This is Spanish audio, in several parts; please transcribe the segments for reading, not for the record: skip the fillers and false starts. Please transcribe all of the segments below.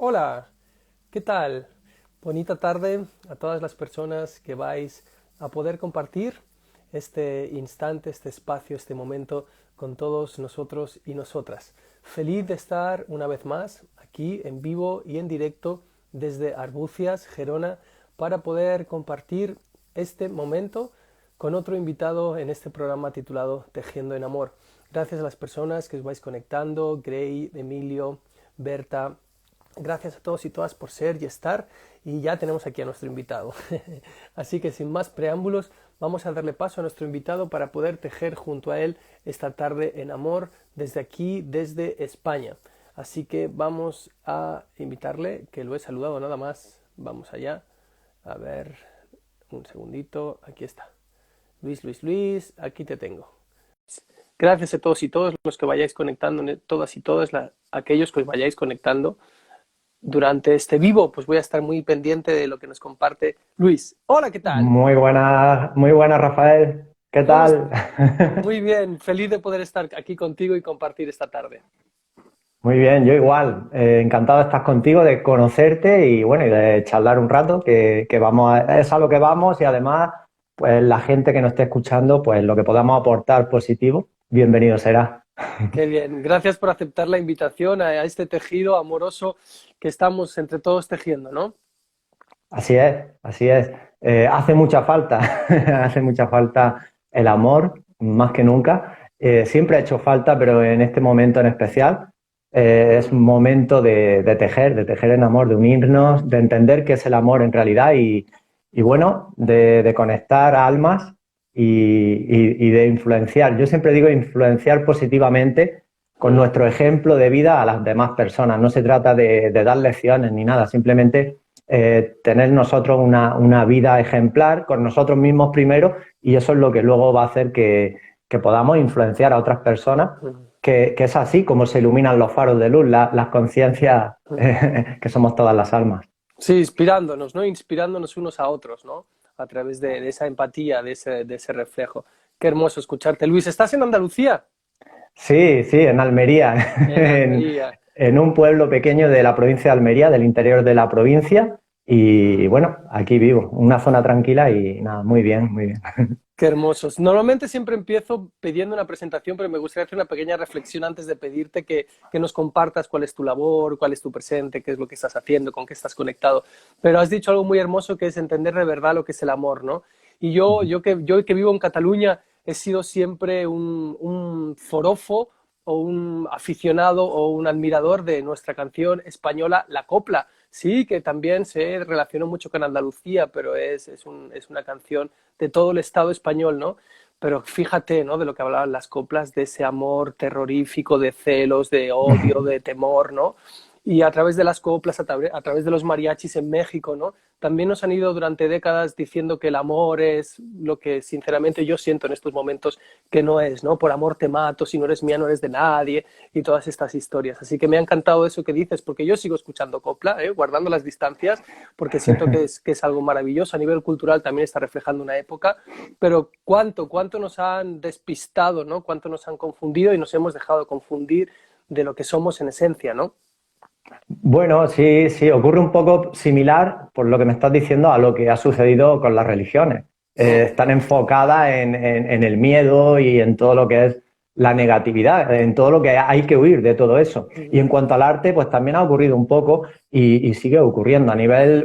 Hola, ¿qué tal? Bonita tarde a todas las personas que vais a poder compartir este instante, este espacio, este momento con todos nosotros y nosotras. Feliz de estar una vez más aquí en vivo y en directo desde Arbucias, Gerona, para poder compartir este momento con otro invitado en este programa titulado Tejiendo en Amor. Gracias a las personas que os vais conectando, Grey, Emilio, Berta. Gracias a todos y todas por ser y estar, y ya tenemos aquí a nuestro invitado. Así que sin más preámbulos, vamos a darle paso a nuestro invitado para poder tejer junto a él esta tarde en amor desde aquí, desde España. Así que vamos a invitarle, que lo he saludado nada más. Vamos allá. A ver, un segundito. Aquí está. Luis, aquí te tengo. Gracias a todos y todos los que vayáis conectando, todas y todos aquellos que os vayáis conectando durante este vivo, pues voy a estar muy pendiente de lo que nos comparte Luis. Hola, ¿qué tal? Muy buena, Rafael. ¿Qué ¿Cómo es? tal? Muy bien, feliz de poder estar aquí contigo y compartir esta tarde. Muy bien, yo igual. Encantado de estar contigo, de conocerte y bueno, y de charlar un rato, que es a lo que vamos y además, pues la gente que nos esté escuchando, pues lo que podamos aportar positivo, bienvenido será. Qué bien, gracias por aceptar la invitación a este tejido amoroso que estamos entre todos tejiendo, ¿no? Así es, así es. Hace mucha falta, hace mucha falta el amor, más que nunca. Siempre ha hecho falta, pero en este momento en especial es un momento de tejer en amor, de unirnos, de entender qué es el amor en realidad y bueno, de conectar almas y de influenciar. Yo siempre digo influenciar positivamente con nuestro ejemplo de vida a las demás personas. No se trata de dar lecciones ni nada, simplemente tener nosotros una vida ejemplar con nosotros mismos primero y eso es lo que luego va a hacer que podamos influenciar a otras personas, que es así como se iluminan los faros de luz, las conciencias que somos todas las almas. Sí, inspirándonos, ¿no? Inspirándonos unos a otros, ¿no? A través de esa empatía, de ese reflejo. Qué hermoso escucharte. Luis, ¿estás en Andalucía? Sí, sí, en Almería, En Almería. en un pueblo pequeño de la provincia de Almería, del interior de la provincia. Y bueno, aquí vivo, una zona tranquila y nada, muy bien, muy bien. Qué hermosos. Normalmente siempre empiezo pidiendo una presentación, pero me gustaría hacer una pequeña reflexión antes de pedirte que nos compartas cuál es tu labor, cuál es tu presente, qué es lo que estás haciendo, con qué estás conectado. Pero has dicho algo muy hermoso que es entender de verdad lo que es el amor, ¿no? Y yo que vivo en Cataluña he sido siempre un forofo o un aficionado o un admirador de nuestra canción española, La Copla. Sí, que también se relacionó mucho con Andalucía, pero es una canción de todo el Estado español, ¿no? Pero fíjate, ¿no? De lo que hablaban las coplas, de ese amor terrorífico, de celos, de odio, de temor, ¿no? Y a través de las coplas, a través de los mariachis en México, ¿no? También nos han ido durante décadas diciendo que el amor es lo que sinceramente yo siento en estos momentos que no es, ¿no? Por amor te mato, si no eres mía no eres de nadie y todas estas historias. Así que me ha encantado eso que dices, porque yo sigo escuchando copla, guardando las distancias, porque siento que es algo maravilloso. A nivel cultural también está reflejando una época, pero cuánto nos han despistado, ¿no? Cuánto nos han confundido y nos hemos dejado confundir de lo que somos en esencia, ¿no? Bueno, sí, sí, ocurre un poco similar, por lo que me estás diciendo, a lo que ha sucedido con las religiones. Están enfocadas en el miedo y en todo lo que es la negatividad, en todo lo que hay que huir de todo eso. Y en cuanto al arte, pues también ha ocurrido un poco y sigue ocurriendo.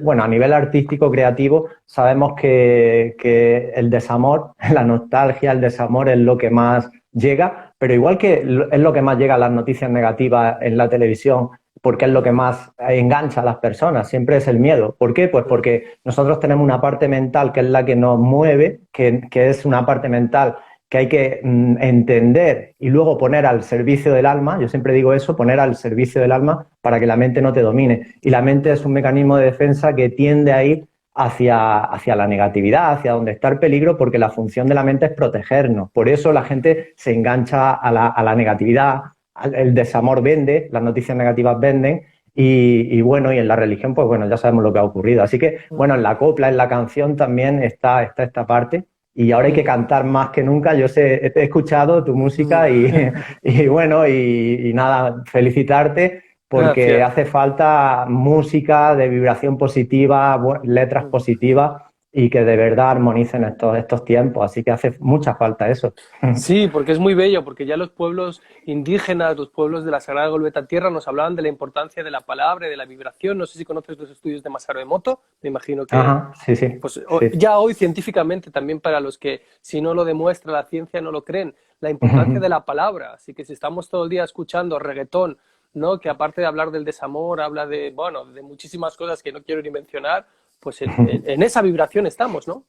Bueno, a nivel artístico, creativo, sabemos que el desamor, la nostalgia, el desamor es lo que más llega, pero igual que es lo que más llega a las noticias negativas en la televisión, porque es lo que más engancha a las personas, siempre es el miedo. ¿Por qué? Pues porque nosotros tenemos una parte mental que es la que nos mueve, que es una parte mental que hay que entender y luego poner al servicio del alma. Yo siempre digo eso, poner al servicio del alma para que la mente no te domine. Y la mente es un mecanismo de defensa que tiende a ir hacia la negatividad, hacia donde está el peligro, porque la función de la mente es protegernos. Por eso la gente se engancha a la negatividad, el desamor vende, las noticias negativas venden y bueno, y en la religión, pues bueno, ya sabemos lo que ha ocurrido. Así que, bueno, en la copla, en la canción también está esta parte y ahora hay que cantar más que nunca. Yo he escuchado tu música y bueno, y nada, felicitarte porque Cierto. hace falta música de vibración positiva, letras positivas y que de verdad armonicen estos tiempos. Así que hace mucha falta eso. Sí, porque es muy bello, porque ya los pueblos indígenas, los pueblos de la Sagrada Golbeta Tierra nos hablaban de la importancia de la palabra y de la vibración. No sé si conoces los estudios de Masaru Emoto, me imagino que Ajá, sí, sí, pues sí. ya hoy científicamente también para los que si no lo demuestra la ciencia no lo creen, la importancia de la palabra. Así que si estamos todo el día escuchando reggaetón, ¿no? Que aparte de hablar del desamor, habla de, bueno, de muchísimas cosas que no quiero ni mencionar, pues en esa vibración estamos, ¿no?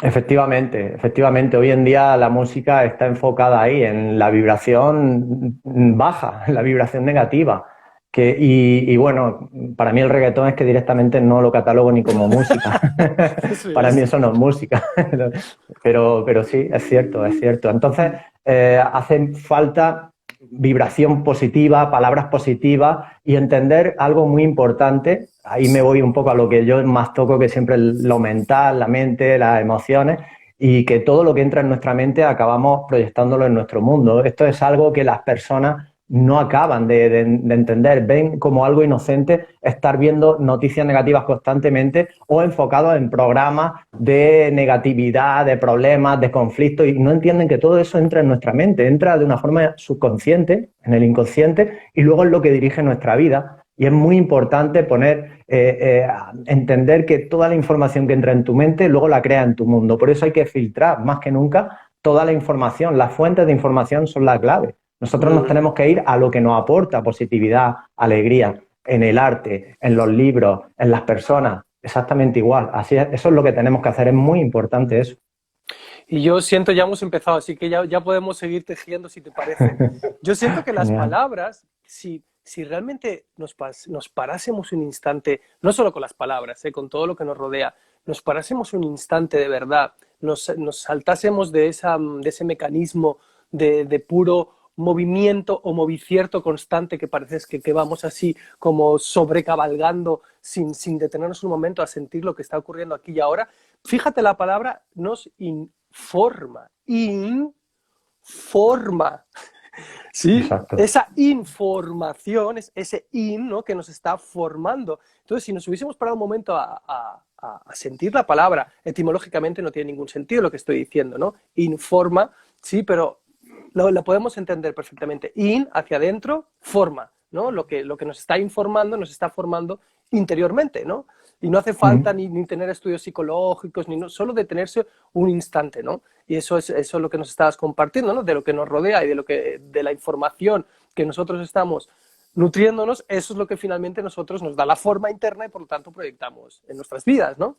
Efectivamente, efectivamente. Hoy en día la música está enfocada ahí, en la vibración baja, en la vibración negativa. Y bueno, para mí el reggaetón es que directamente no lo catalogo ni como música. Eso Para mí es. eso no es música. Pero sí, es cierto, es cierto. Entonces, hace falta vibración positiva, palabras positivas y entender algo muy importante. Ahí me voy un poco a lo que yo más toco, que siempre es lo mental, la mente, las emociones, y que todo lo que entra en nuestra mente acabamos proyectándolo en nuestro mundo. Esto es algo que las personas no acaban de entender, ven como algo inocente estar viendo noticias negativas constantemente o enfocados en programas de negatividad, de problemas, de conflictos, y no entienden que todo eso entra en nuestra mente, entra de una forma subconsciente, en el inconsciente, y luego es lo que dirige nuestra vida. Y es muy importante entender que toda la información que entra en tu mente luego la crea en tu mundo. Por eso hay que filtrar más que nunca toda la información. Las fuentes de información son la clave. Nosotros nos Mm. tenemos que ir a lo que nos aporta positividad, alegría, en el arte, en los libros, en las personas, exactamente igual. Así es, eso es lo que tenemos que hacer, es muy importante eso. Y yo siento, ya hemos empezado, así que ya podemos seguir tejiendo si te parece. Yo siento que las Genial. palabras, si realmente nos parásemos un instante, no solo con las palabras, con todo lo que nos rodea, nos parásemos un instante de verdad, nos saltásemos de ese mecanismo de puro movimiento o movicierto constante que parece que vamos así como sobrecabalgando sin detenernos un momento a sentir lo que está ocurriendo aquí y ahora. Fíjate, la palabra nos informa, informa. Sí, Exacto. esa información, es ese ¿no? Que nos está formando. Entonces, si nos hubiésemos parado un momento a sentir la palabra, etimológicamente no tiene ningún sentido lo que estoy diciendo, ¿no? Informa, sí, pero lo podemos entender perfectamente. In, hacia adentro, forma, ¿no? Lo que nos está informando, nos está formando interiormente, ¿no? Y no hace falta ni tener estudios psicológicos, ni no, solo detenerse un instante, ¿no? Y eso es lo que nos estabas compartiendo, ¿no? De lo que nos rodea y de la información que nosotros estamos nutriéndonos, eso es lo que finalmente nosotros nos da la forma interna y por lo tanto proyectamos en nuestras vidas, ¿no?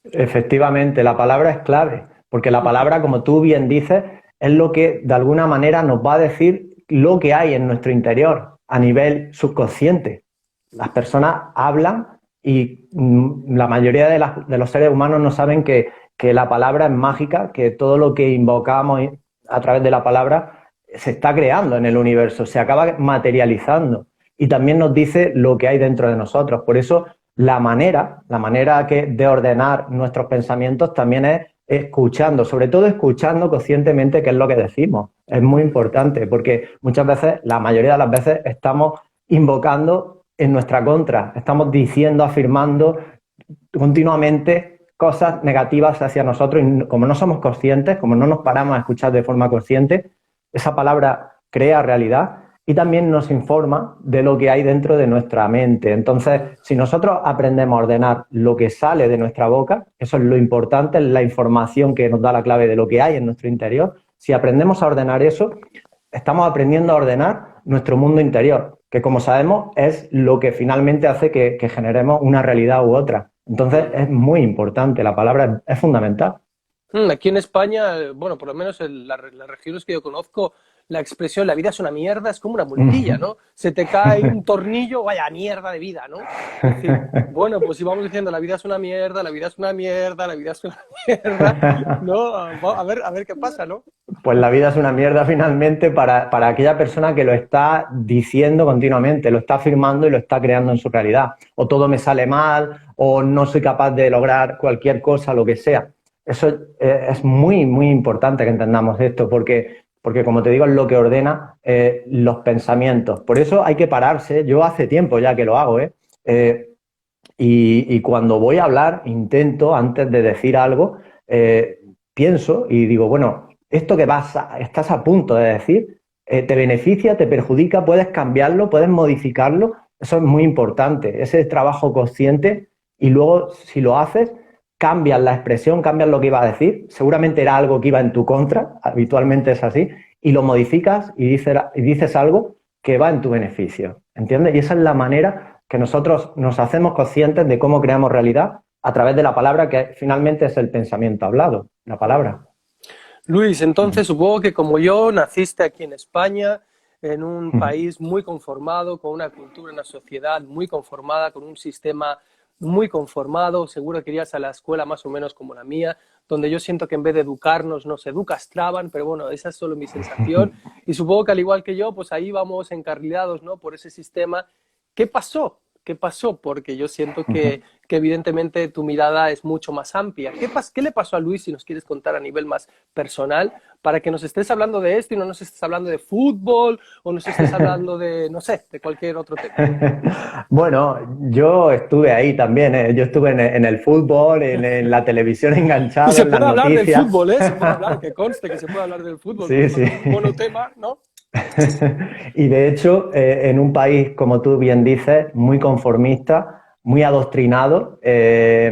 Efectivamente, la palabra es clave, porque la palabra, como tú bien dices, es lo que de alguna manera nos va a decir lo que hay en nuestro interior a nivel subconsciente. Las personas hablan y la mayoría de los seres humanos no saben que la palabra es mágica, que todo lo que invocamos a través de la palabra se está creando en el universo, se acaba materializando y también nos dice lo que hay dentro de nosotros. Por eso la manera de ordenar nuestros pensamientos también es escuchando, sobre todo escuchando conscientemente qué es lo que decimos. Es muy importante porque muchas veces, la mayoría de las veces, estamos invocando en nuestra contra, estamos diciendo, afirmando continuamente cosas negativas hacia nosotros y como no somos conscientes, como no nos paramos a escuchar de forma consciente, esa palabra crea realidad y también nos informa de lo que hay dentro de nuestra mente. Entonces, si nosotros aprendemos a ordenar lo que sale de nuestra boca, eso es lo importante, es la información que nos da la clave de lo que hay en nuestro interior. Si aprendemos a ordenar eso, estamos aprendiendo a ordenar nuestro mundo interior, que como sabemos es lo que finalmente hace que generemos una realidad u otra. Entonces es muy importante, la palabra es fundamental. Aquí en España, bueno, por lo menos en las regiones que yo conozco, la expresión "la vida es una mierda" es como una muletilla, ¿no? Se te cae un tornillo, vaya mierda de vida, ¿no? Es decir, bueno, pues si vamos diciendo "la vida es una mierda, la vida es una mierda, la vida es una mierda", ¿no? A ver qué pasa, ¿no? Pues la vida es una mierda finalmente para aquella persona que lo está diciendo continuamente, lo está afirmando y lo está creando en su realidad. O todo me sale mal, o no soy capaz de lograr cualquier cosa, lo que sea. Eso es muy, muy importante que entendamos esto, porque porque como te digo, es lo que ordena los pensamientos. Por eso hay que pararse. Yo hace tiempo ya que lo hago, y cuando voy a hablar, intento, antes de decir algo, pienso y digo, bueno, esto que estás a punto de decir, ¿te beneficia, te perjudica? ¿Puedes cambiarlo? ¿Puedes modificarlo? Eso es muy importante, ese trabajo consciente, y luego, si lo haces, cambias la expresión, cambias lo que iba a decir, seguramente era algo que iba en tu contra, habitualmente es así, y lo modificas y dices algo que va en tu beneficio, ¿entiendes? Y esa es la manera que nosotros nos hacemos conscientes de cómo creamos realidad a través de la palabra, que finalmente es el pensamiento hablado, la palabra. Luis, entonces supongo que como yo naciste aquí en España, en un país muy conformado, con una cultura, una sociedad muy conformada, con un sistema muy conformado, seguro que irías a la escuela más o menos como la mía, donde yo siento que en vez de educarnos nos educastraban, pero bueno, esa es solo mi sensación, y supongo que al igual que yo, pues ahí vamos encarrilados, ¿no?, por ese sistema. ¿Qué pasó? ¿Qué pasó? Porque yo siento que evidentemente tu mirada es mucho más amplia. ¿Qué le pasó a Luis, si nos quieres contar a nivel más personal, para que nos estés hablando de esto y no nos estés hablando de fútbol o nos estés hablando de, no sé, de cualquier otro tema? Bueno, yo estuve ahí también, ¿eh? Yo estuve en el fútbol, en la televisión enganchado, Y se en las puede hablar del noticias. fútbol, ¿eh? Se puede hablar, que conste que se puede hablar del fútbol, Sí, no sí. es un monotema, ¿no? Y de hecho, en un país, como tú bien dices, muy conformista, muy adoctrinado,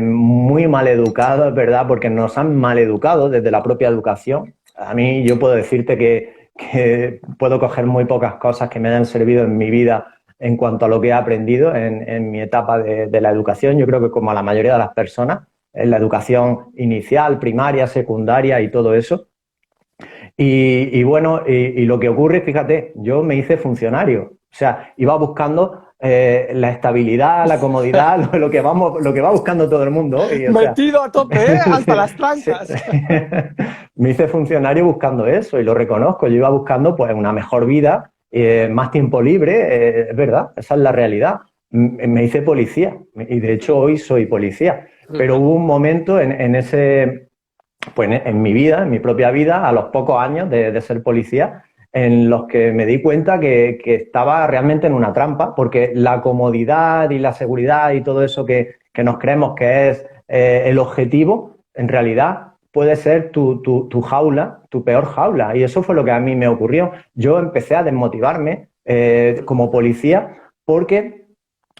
muy mal educado, es verdad, porque nos han mal educado desde la propia educación. A mí, yo puedo decirte que puedo coger muy pocas cosas que me hayan servido en mi vida en cuanto a lo que he aprendido en mi etapa de la educación. Yo creo que, como a la mayoría de las personas, en la educación inicial, primaria, secundaria y todo eso. Y bueno, y lo que ocurre, fíjate, yo me hice funcionario, o sea, iba buscando la estabilidad, la comodidad, lo que va buscando todo el mundo hoy, o sea, Metido a tope, ¿eh? Hasta las sí, trancas. me hice funcionario buscando eso y lo reconozco. Yo iba buscando pues una mejor vida, más tiempo libre, es verdad, esa es la realidad. Me hice policía y de hecho hoy soy policía, pero hubo un momento en ese, pues en mi vida, en mi propia vida, a los pocos años de ser policía, en los que me di cuenta que estaba realmente en una trampa, porque la comodidad y la seguridad y todo eso que nos creemos que es el objetivo, en realidad puede ser tu jaula, tu peor jaula. Y eso fue lo que a mí me ocurrió. Yo empecé a desmotivarme como policía porque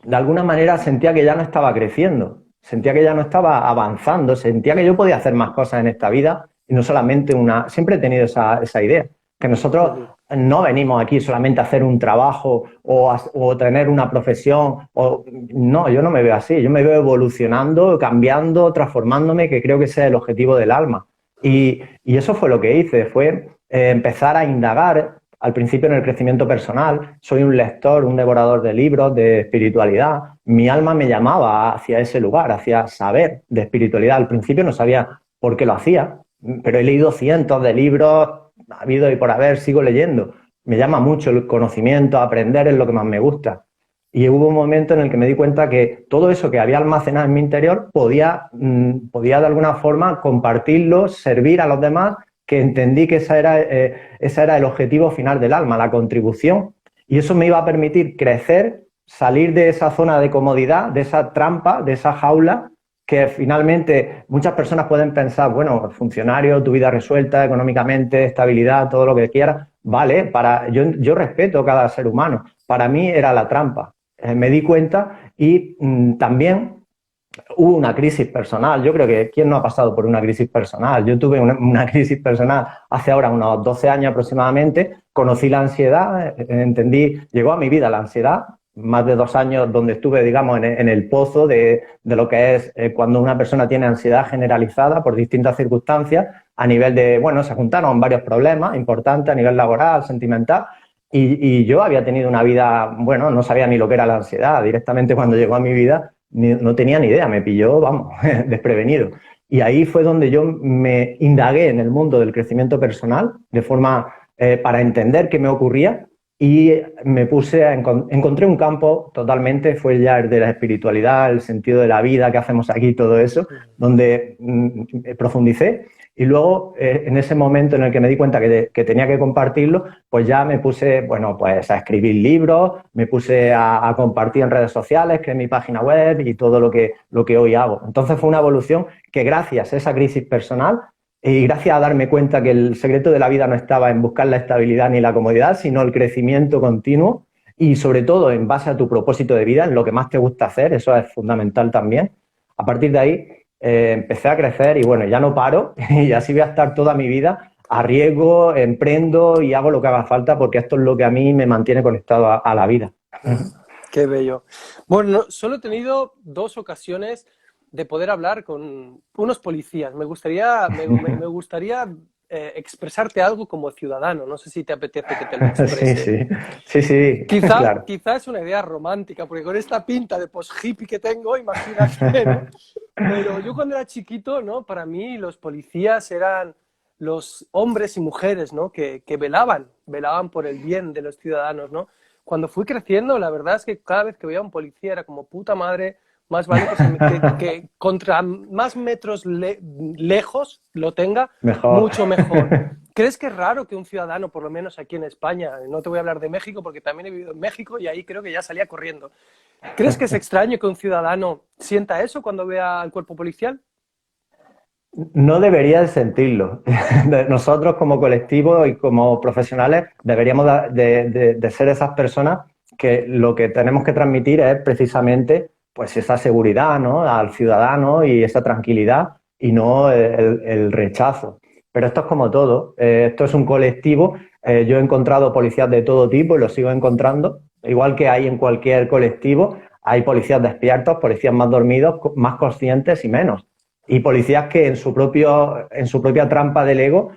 de alguna manera sentía que ya no estaba creciendo, sentía que ya no estaba avanzando, sentía que yo podía hacer más cosas en esta vida y no solamente una. Siempre he tenido esa idea, que nosotros no venimos aquí solamente a hacer un trabajo o tener una profesión. No, yo no me veo así, yo me veo evolucionando, cambiando, transformándome, que creo que ese es el objetivo del alma. Y eso fue lo que hice, fue empezar a indagar. Al principio en el crecimiento personal, soy un lector, un devorador de libros, de espiritualidad. Mi alma me llamaba hacia ese lugar, hacia saber de espiritualidad. Al principio no sabía por qué lo hacía, pero he leído cientos de libros, ha habido y por haber, sigo leyendo. Me llama mucho el conocimiento, aprender es lo que más me gusta. Y hubo un momento en el que me di cuenta que todo eso que había almacenado en mi interior podía de alguna forma compartirlo, servir a los demás, que entendí que ese era el objetivo final del alma, la contribución, y eso me iba a permitir crecer, salir de esa zona de comodidad, de esa trampa, de esa jaula, que finalmente muchas personas pueden pensar, bueno, funcionario, tu vida resuelta económicamente, estabilidad, todo lo que quieras, vale, yo respeto a cada ser humano, para mí era la trampa, me di cuenta y también hubo una crisis personal. Yo creo que ¿quién no ha pasado por una crisis personal? Yo tuve una crisis personal hace ahora unos 12 años aproximadamente. Conocí la ansiedad, llegó a mi vida la ansiedad, más de 2 años donde estuve, digamos, en el pozo de lo que es cuando una persona tiene ansiedad generalizada por distintas circunstancias, a nivel de, bueno, se juntaron varios problemas importantes a nivel laboral, sentimental. Y yo había tenido una vida, bueno, no sabía ni lo que era la ansiedad. Directamente cuando llegó a mi vida no tenía ni idea, me pilló, vamos, desprevenido. Y ahí fue donde yo me indagué en el mundo del crecimiento personal de forma para entender qué me ocurría y me encontré un campo totalmente, fue ya el de la espiritualidad, el sentido de la vida, qué hacemos aquí, todo eso, donde profundicé Y luego, en ese momento en el que me di cuenta que tenía que compartirlo, pues ya me puse, bueno, pues a escribir libros, me puse a compartir en redes sociales, creé mi página web y todo lo que hoy hago. Entonces fue una evolución que gracias a esa crisis personal y gracias a darme cuenta que el secreto de la vida no estaba en buscar la estabilidad ni la comodidad, sino el crecimiento continuo y sobre todo en base a tu propósito de vida, en lo que más te gusta hacer, eso es fundamental también. A partir de ahí empecé a crecer y bueno, ya no paro y así voy a estar toda mi vida. Arriesgo, emprendo y hago lo que haga falta porque esto es lo que a mí me mantiene conectado a la vida. Qué bello. Bueno, solo he tenido 2 ocasiones de poder hablar con unos policías. Me gustaría expresarte algo como ciudadano. No sé si te apetece que te lo exprese. Sí, claro. Quizá es una idea romántica, porque con esta pinta de post-hippie que tengo, imagínate, ¿no? Pero yo cuando era chiquito, ¿no? Para mí los policías eran los hombres y mujeres, ¿no? Que velaban por el bien de los ciudadanos, ¿no? Cuando fui creciendo, la verdad es que cada vez que veía a un policía era como puta madre, más vale que contra más metros lejos lo tenga, mejor. mucho mejor. ¿Crees que es raro que un ciudadano, por lo menos aquí en España, no te voy a hablar de México porque también he vivido en México y ahí creo que ya salía corriendo? ¿Crees que es extraño que un ciudadano sienta eso cuando vea al cuerpo policial? No debería de sentirlo. Nosotros como colectivo y como profesionales deberíamos de ser esas personas que lo que tenemos que transmitir es precisamente pues esa seguridad, ¿no? Al ciudadano y esa tranquilidad y no el rechazo. Pero esto es como todo. Esto es un colectivo. Yo he encontrado policías de todo tipo y los sigo encontrando. Igual que hay en cualquier colectivo, hay policías despiertos, policías más dormidos, más conscientes y menos. Y policías que en su propia trampa del ego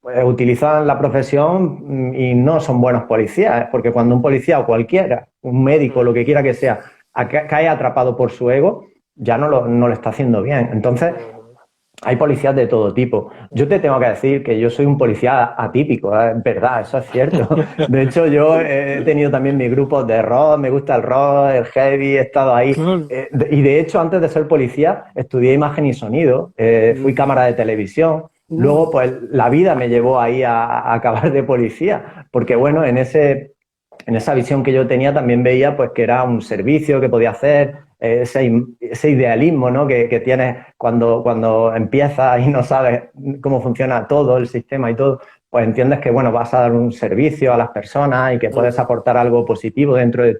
pues, utilizan la profesión y no son buenos policías, porque cuando un policía o cualquiera, un médico, lo que quiera que sea, cae atrapado por su ego, ya no lo está haciendo bien. Entonces, hay policías de todo tipo. Yo te tengo que decir que yo soy un policía atípico, es verdad, eso es cierto. De hecho, yo he tenido también mis grupos de rock, me gusta el rock, el heavy, he estado ahí. Y de hecho, antes de ser policía, estudié imagen y sonido, fui cámara de televisión. Luego, pues, la vida me llevó ahí a acabar de policía, porque bueno, en esa visión que yo tenía también veía pues que era un servicio que podía hacer, ese idealismo, ¿no? que tienes cuando empiezas y no sabes cómo funciona todo el sistema y todo, pues entiendes que bueno, vas a dar un servicio a las personas y que puedes aportar algo positivo dentro de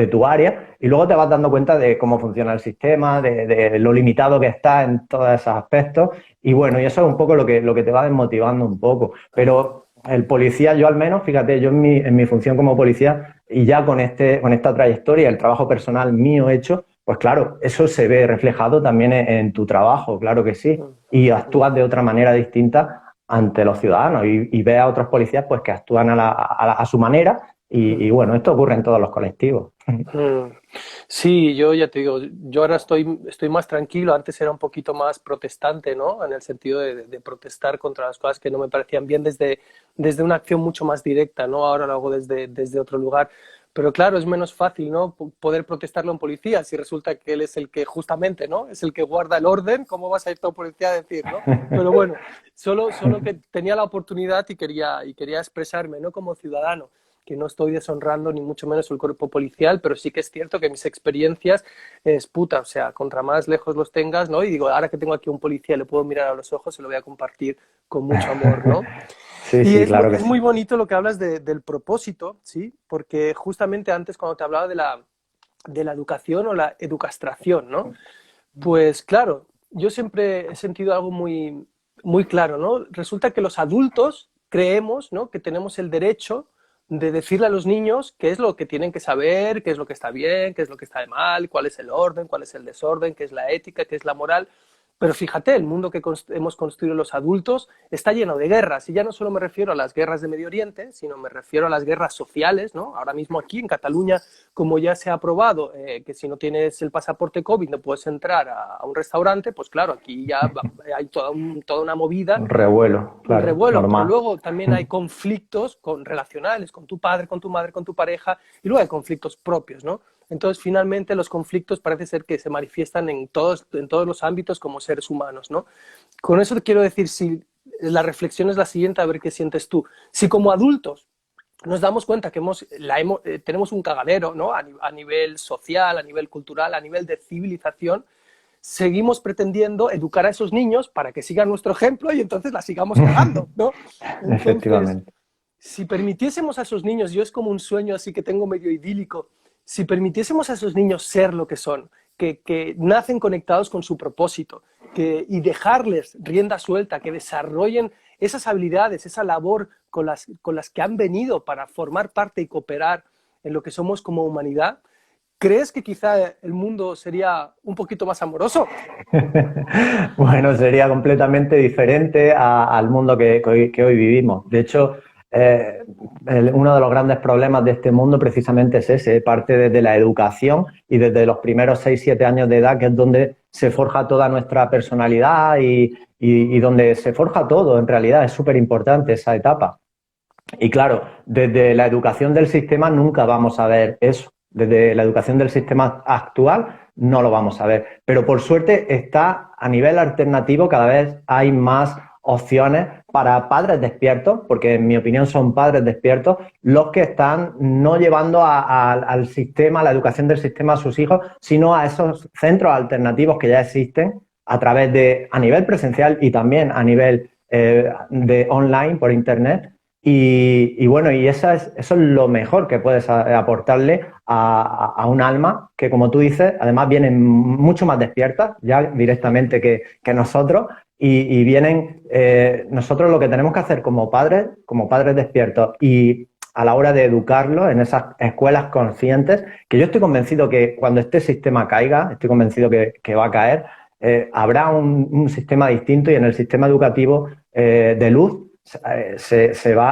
tu área y luego te vas dando cuenta de cómo funciona el sistema, de lo limitado que está en todos esos aspectos y bueno, y eso es un poco lo que te va desmotivando un poco, pero el policía, yo al menos, fíjate, yo en mi función como policía y ya con esta trayectoria, el trabajo personal mío hecho, pues claro, eso se ve reflejado también en tu trabajo, claro que sí, y actúas de otra manera distinta ante los ciudadanos y ves a otros policías pues que actúan a su manera y bueno, esto ocurre en todos los colectivos. Sí, yo ya te digo, yo ahora estoy más tranquilo, antes era un poquito más protestante, ¿no? En el sentido de protestar contra las cosas que no me parecían bien desde una acción mucho más directa, ¿no? Ahora lo hago desde otro lugar. Pero claro, es menos fácil, ¿no? Poder protestarle a un policía si resulta que él es el que justamente, ¿no? Es el que guarda el orden, ¿cómo vas a ir tú a un policía a decir, ¿no? Pero bueno, solo que tenía la oportunidad y quería expresarme, ¿no? Como ciudadano, que no estoy deshonrando ni mucho menos el cuerpo policial, pero sí que es cierto que mis experiencias es puta, o sea, contra más lejos los tengas, ¿no? Y digo, ahora que tengo aquí un policía, le puedo mirar a los ojos, se lo voy a compartir con mucho amor, ¿no? Sí, Y sí, es, claro que es sí. muy bonito lo que hablas del propósito, ¿sí? Porque justamente antes cuando te hablaba de la educación o la educastración, ¿no? Pues claro, yo siempre he sentido algo muy, muy claro, ¿no? Resulta que los adultos creemos, ¿no? Que tenemos el derecho de decirle a los niños qué es lo que tienen que saber, qué es lo que está bien, qué es lo que está mal, cuál es el orden, cuál es el desorden, qué es la ética, qué es la moral. Pero fíjate, el mundo que hemos construido los adultos está lleno de guerras, y ya no solo me refiero a las guerras de Medio Oriente, sino me refiero a las guerras sociales, ¿no? Ahora mismo aquí en Cataluña, como ya se ha aprobado que si no tienes el pasaporte COVID no puedes entrar a un restaurante, pues claro, aquí ya hay toda una movida, un Claro, revuelo, pero normal. luego también hay conflictos relacionales con tu padre, con tu madre, con tu pareja, y luego hay conflictos propios, ¿no? Entonces, finalmente, los conflictos parece ser que se manifiestan en todos los ámbitos como seres humanos, ¿no? Con eso te quiero decir, si la reflexión es la siguiente, a ver qué sientes tú. Si como adultos nos damos cuenta que tenemos un cagadero, ¿no? A nivel social, a nivel cultural, a nivel de civilización, seguimos pretendiendo educar a esos niños para que sigan nuestro ejemplo y entonces la sigamos cagando, ¿no? Entonces, Efectivamente. si permitiésemos a esos niños, yo es como un sueño así que tengo medio idílico, si permitiésemos a esos niños ser lo que son, que nacen conectados con su propósito, y dejarles rienda suelta, que desarrollen esas habilidades, esa labor con las que han venido para formar parte y cooperar en lo que somos como humanidad, ¿crees que quizá el mundo sería un poquito más amoroso? Bueno, sería completamente diferente al mundo que hoy vivimos. De hecho, uno de los grandes problemas de este mundo precisamente es ese, parte desde la educación y desde los primeros 6, 7 años de edad, que es donde se forja toda nuestra personalidad y donde se forja todo, en realidad. Es súper importante esa etapa. Y claro, desde la educación del sistema nunca vamos a ver eso. Desde la educación del sistema actual no lo vamos a ver. Pero por suerte está a nivel alternativo, cada vez hay más opciones para padres despiertos, porque en mi opinión son padres despiertos, los que están no llevando al sistema, a la educación del sistema a sus hijos, sino a esos centros alternativos que ya existen a nivel presencial y también a nivel de online por internet. Y bueno, y eso es lo mejor que puedes aportarle a un alma que, como tú dices, además vienen mucho más despiertas ya directamente que nosotros y vienen, nosotros lo que tenemos que hacer como padres despiertos y a la hora de educarlos en esas escuelas conscientes, que yo estoy convencido que cuando este sistema caiga, estoy convencido que va a caer, habrá un sistema distinto y en el sistema educativo de luz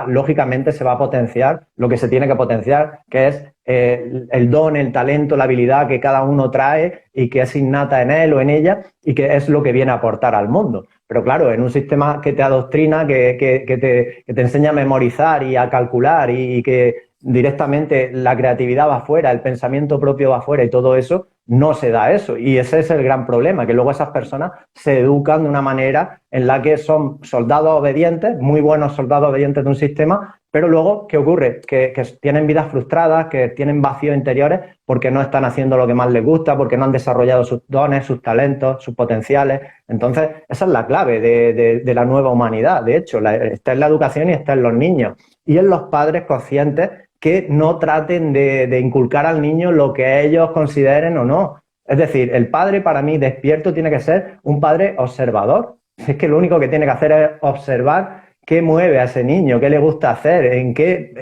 lógicamente se va a potenciar lo que se tiene que potenciar, que es el don, el talento, la habilidad que cada uno trae y que es innata en él o en ella y que es lo que viene a aportar al mundo. Pero claro, en un sistema que te adoctrina, que te enseña a memorizar y a calcular y que directamente la creatividad va afuera, el pensamiento propio va afuera y todo eso, no se da eso. Y ese es el gran problema, que luego esas personas se educan de una manera en la que son soldados obedientes, muy buenos soldados obedientes de un sistema, pero luego, ¿qué ocurre? Que tienen vidas frustradas, que tienen vacíos interiores porque no están haciendo lo que más les gusta, porque no han desarrollado sus dones, sus talentos, sus potenciales. Entonces, esa es la clave de la nueva humanidad. De hecho, está en la educación y está en los niños. Y en los padres conscientes que no traten de inculcar al niño lo que ellos consideren o no. Es decir, el padre para mí despierto tiene que ser un padre observador. Es que lo único que tiene que hacer es observar qué mueve a ese niño, qué le gusta hacer,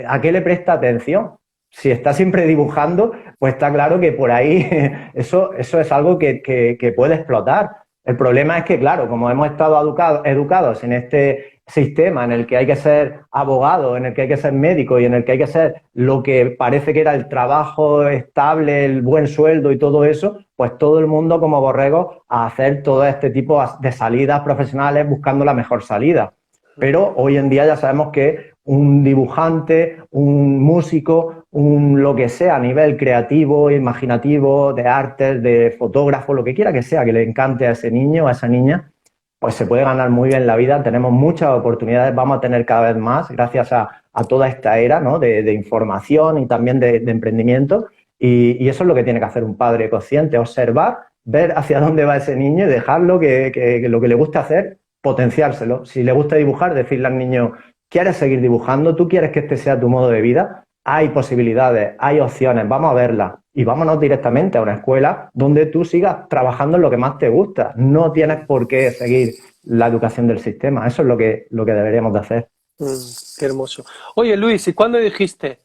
a qué le presta atención. Si está siempre dibujando, pues está claro que por ahí eso es algo que puede explotar. El problema es que, claro, como hemos estado educados en este sistema en el que hay que ser abogado, en el que hay que ser médico y en el que hay que ser lo que parece que era el trabajo estable, el buen sueldo y todo eso, pues todo el mundo como borregos a hacer todo este tipo de salidas profesionales buscando la mejor salida. Pero hoy en día ya sabemos que un dibujante, un músico, lo que sea a nivel creativo, imaginativo, de artes, de fotógrafo, lo que quiera que sea, que le encante a ese niño o a esa niña, pues se puede ganar muy bien la vida. Tenemos muchas oportunidades, vamos a tener cada vez más gracias a toda esta era, ¿no? de información y también de emprendimiento. Y eso es lo que tiene que hacer un padre consciente, observar, ver hacia dónde va ese niño y dejarlo que lo que le gusta hacer, potenciárselo. Si le gusta dibujar, decirle al niño, ¿quieres seguir dibujando? ¿Tú quieres que este sea tu modo de vida? Hay posibilidades, hay opciones, vamos a verlas. Y vámonos directamente a una escuela donde tú sigas trabajando en lo que más te gusta. No tienes por qué seguir la educación del sistema. Eso es lo que deberíamos de hacer. Qué hermoso. Oye, Luis, ¿y cuándo dijiste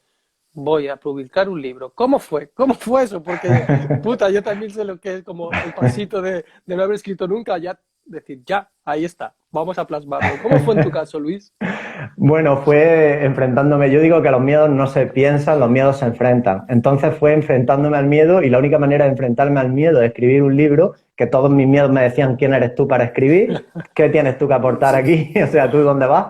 voy a publicar un libro? ¿Cómo fue? ¿Cómo fue eso? Porque, puta, yo también sé lo que es como el pasito de no haber escrito nunca, ya decir, ya, ahí está, vamos a plasmarlo. ¿Cómo fue en tu caso, Luis? Bueno, fue enfrentándome. Yo digo que los miedos no se piensan, los miedos se enfrentan. Entonces fue enfrentándome al miedo y la única manera de enfrentarme al miedo de escribir un libro, que todos mis miedos me decían, ¿quién eres tú para escribir? ¿Qué tienes tú que aportar aquí? O sea, ¿tú dónde vas?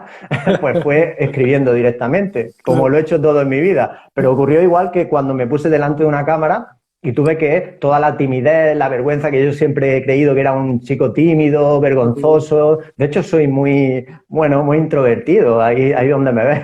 Pues fue escribiendo directamente, como lo he hecho todo en mi vida. Pero ocurrió igual que cuando me puse delante de una cámara Y tuve que toda la timidez, la vergüenza, que yo siempre he creído que era un chico tímido, vergonzoso. De hecho, soy muy, bueno, muy introvertido, ahí donde me ves.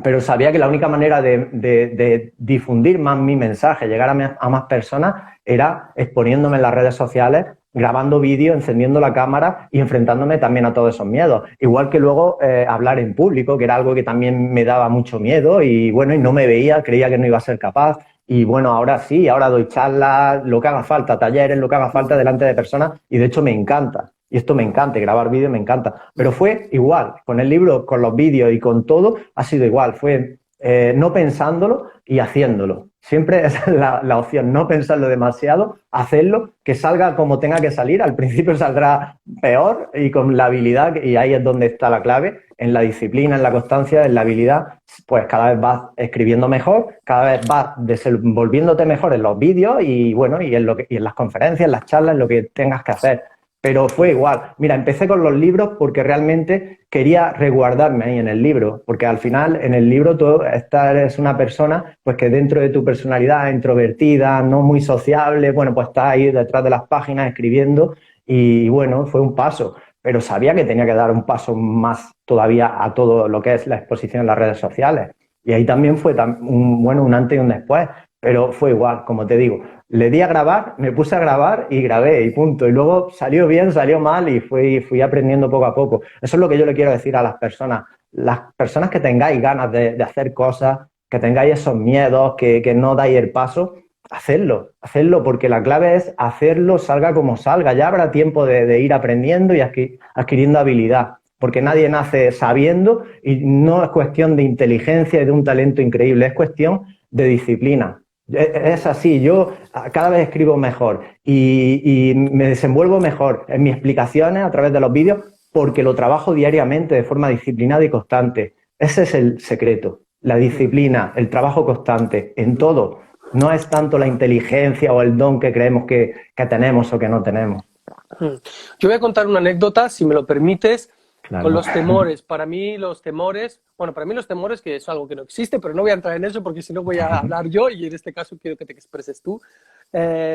Pero sabía que la única manera de difundir más mi mensaje, llegar a más personas, era exponiéndome en las redes sociales, grabando vídeos, encendiendo la cámara y enfrentándome también a todos esos miedos. Igual que luego hablar en público, que era algo que también me daba mucho miedo y bueno, y no me veía, creía que no iba a ser capaz. Y bueno, ahora sí, ahora doy charlas, lo que haga falta, talleres, lo que haga falta delante de personas y de hecho me encanta. Y esto me encanta, grabar vídeos me encanta. Pero fue igual, con el libro, con los vídeos y con todo, ha sido igual. Fue no pensándolo y haciéndolo. Siempre es la opción, no pensarlo demasiado, hacerlo, que salga como tenga que salir. Al principio saldrá peor y con la habilidad, y ahí es donde está la clave, en la disciplina, en la constancia, en la habilidad, pues cada vez vas escribiendo mejor, cada vez vas desenvolviéndote mejor en los vídeos y bueno, y en las conferencias, en las charlas, en lo que tengas que hacer. Pero fue igual. Mira, empecé con los libros porque realmente quería resguardarme ahí en el libro, porque al final en el libro tú eres una persona pues que dentro de tu personalidad introvertida, no muy sociable, bueno, pues estás ahí detrás de las páginas escribiendo y bueno, fue un paso. Pero sabía que tenía que dar un paso más todavía a todo lo que es la exposición en las redes sociales. Y ahí también fue un antes y un después, pero fue igual, como te digo. Le di a grabar, me puse a grabar y grabé y punto. Y luego salió bien, salió mal y fui aprendiendo poco a poco. Eso es lo que yo le quiero decir a las personas. Las personas que tengáis ganas de hacer cosas, que tengáis esos miedos, que no dais el paso, hacerlo, porque la clave es hacerlo, salga como salga. Ya habrá tiempo de ir aprendiendo y adquiriendo habilidad, porque nadie nace sabiendo y no es cuestión de inteligencia y de un talento increíble, es cuestión de disciplina. Es así, yo cada vez escribo mejor y me desenvuelvo mejor en mis explicaciones a través de los vídeos porque lo trabajo diariamente de forma disciplinada y constante. Ese es el secreto, la disciplina, el trabajo constante, en todo. No es tanto la inteligencia o el don que creemos que tenemos o que no tenemos. Yo voy a contar una anécdota, si me lo permites, Claro. con los temores. Para mí los temores, que es algo que no existe, pero no voy a entrar en eso porque si no voy a hablar yo y en este caso quiero que te expreses tú.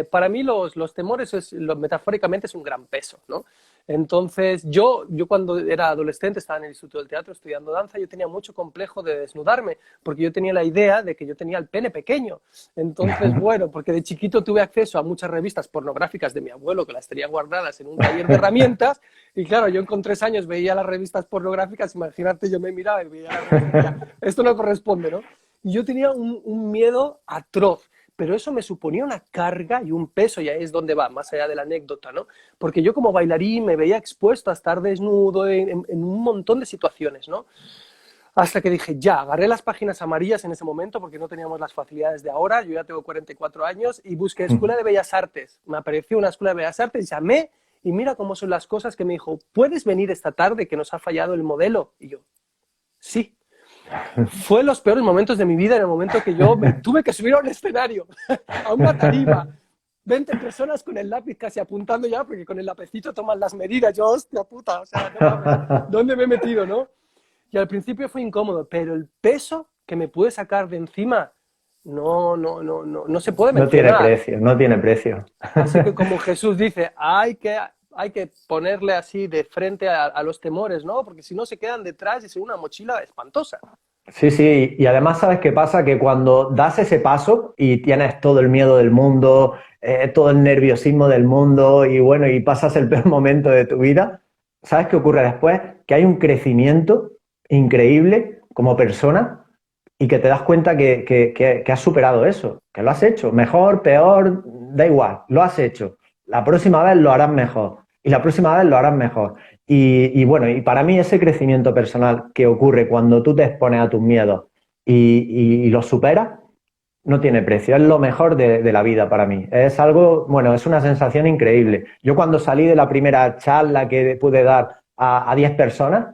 Para mí los temores, metafóricamente, es un gran peso, ¿no? Entonces, yo cuando era adolescente, estaba en el Instituto del Teatro estudiando danza, yo tenía mucho complejo de desnudarme, porque yo tenía la idea de que yo tenía el pene pequeño. Entonces, bueno, porque de chiquito tuve acceso a muchas revistas pornográficas de mi abuelo, que las tenía guardadas en un taller de herramientas, y claro, yo con 3 años veía las revistas pornográficas, imagínate, yo me miraba y veía las revistas, esto no corresponde, ¿no? Y yo tenía un miedo atroz. Pero eso me suponía una carga y un peso, y ahí es donde va, más allá de la anécdota, ¿no? Porque yo como bailarín me veía expuesto a estar desnudo en un montón de situaciones, ¿no? Hasta que dije, ya, agarré las páginas amarillas en ese momento porque no teníamos las facilidades de ahora, yo ya tengo 44 años, y busqué Escuela de Bellas Artes. Me apareció una Escuela de Bellas Artes, llamé, y mira cómo son las cosas, que me dijo, ¿puedes venir esta tarde que nos ha fallado el modelo? Y yo, sí. Fue los peores momentos de mi vida, en el momento que yo me tuve que subir a un escenario, a una tarima, 20 personas con el lápiz casi apuntando ya, porque con el lapicito toman las medidas. Yo, hostia puta, o sea, no, ¿dónde me he metido, no? Y al principio fue incómodo, pero el peso que me pude sacar de encima no se puede mencionar. No tiene precio, no tiene precio. Así que como Jesús dice, hay que ponerle así de frente a los temores, ¿no? Porque si no se quedan detrás y es una mochila espantosa. Sí, sí, y además sabes qué pasa, que cuando das ese paso y tienes todo el miedo del mundo, todo el nerviosismo del mundo y bueno, y pasas el peor momento de tu vida, ¿sabes qué ocurre después? Que hay un crecimiento increíble como persona y que te das cuenta que has superado eso, que lo has hecho, mejor, peor, da igual, lo has hecho. La próxima vez lo harás mejor y la próxima vez lo harás mejor. Y bueno, y para mí ese crecimiento personal que ocurre cuando tú te expones a tus miedos y los superas, no tiene precio. Es lo mejor de la vida para mí. Es algo, bueno, es una sensación increíble. Yo cuando salí de la primera charla que pude dar a 10 personas,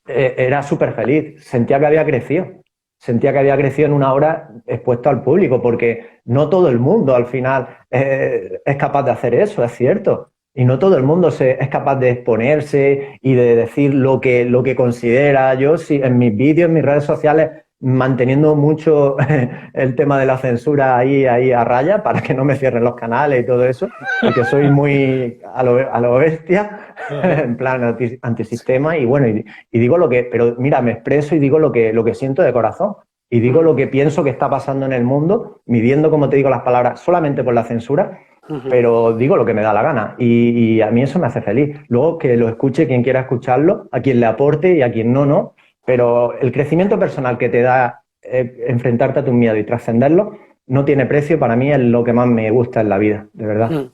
era súper feliz. Sentía que había crecido. Sentía que había crecido en una hora expuesto al público, porque no todo el mundo al final es capaz de hacer eso, es cierto. Y no todo el mundo es capaz de exponerse y de decir lo que considera. Yo, sí, en mis vídeos, en mis redes sociales, manteniendo mucho el tema de la censura ahí a raya para que no me cierren los canales y todo eso, porque soy muy a lo bestia, en plan antisistema, y bueno, y digo lo que, pero mira, me expreso y digo lo que siento de corazón, y digo lo que pienso que está pasando en el mundo, midiendo, como te digo, las palabras solamente por la censura, pero digo lo que me da la gana, y a mí eso me hace feliz. Luego que lo escuche quien quiera escucharlo, a quien le aporte y a quien no, no. Pero el crecimiento personal que te da enfrentarte a tus miedos y trascenderlos no tiene precio. Para mí es lo que más me gusta en la vida, de verdad.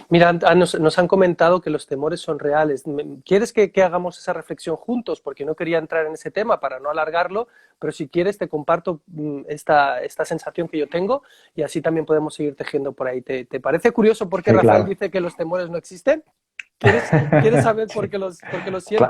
Mira, nos han comentado que los temores son reales. ¿Quieres que hagamos esa reflexión juntos? Porque no quería entrar en ese tema para no alargarlo, pero si quieres te comparto esta sensación que yo tengo y así también podemos seguir tejiendo por ahí. ¿Te parece curioso por qué Sí, Rafael claro. dice que los temores no existen? ¿Quieres saber por qué los siento?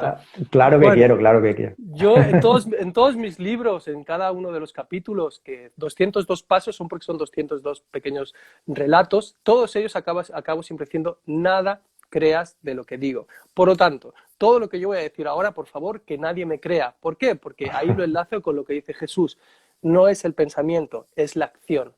Claro que Bueno, quiero, claro que quiero. yo en todos mis libros, en cada uno de los capítulos, que 202 pasos son porque son 202 pequeños relatos, todos ellos acabo siempre diciendo nada creas de lo que digo. Por lo tanto, todo lo que yo voy a decir ahora, por favor, que nadie me crea. ¿Por qué? Porque ahí lo enlazo con lo que dice Jesús. No es el pensamiento, es la acción.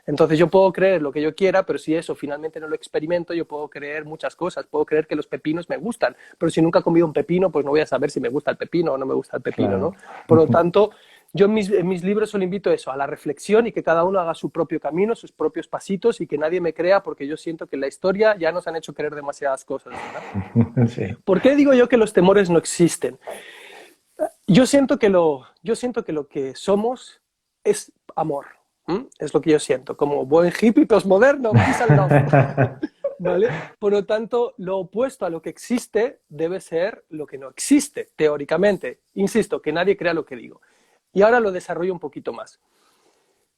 Entonces yo puedo creer lo que yo quiera, pero si eso finalmente no lo experimento, yo puedo creer muchas cosas. Puedo creer que los pepinos me gustan, pero si nunca he comido un pepino, pues no voy a saber si me gusta el pepino o no me gusta el pepino, Claro. ¿no? Por lo tanto, yo en mis libros solo invito eso, a la reflexión y que cada uno haga su propio camino, sus propios pasitos y que nadie me crea, porque yo siento que en la historia ya nos han hecho creer demasiadas cosas, ¿verdad? Sí. ¿Por qué digo yo que los temores no existen? Yo siento que lo que somos es amor. Es lo que yo siento, como buen hippie postmoderno, peace and love. ¿Vale? Por lo tanto, lo opuesto a lo que existe debe ser lo que no existe, teóricamente. Insisto, que nadie crea lo que digo. Y ahora lo desarrollo un poquito más.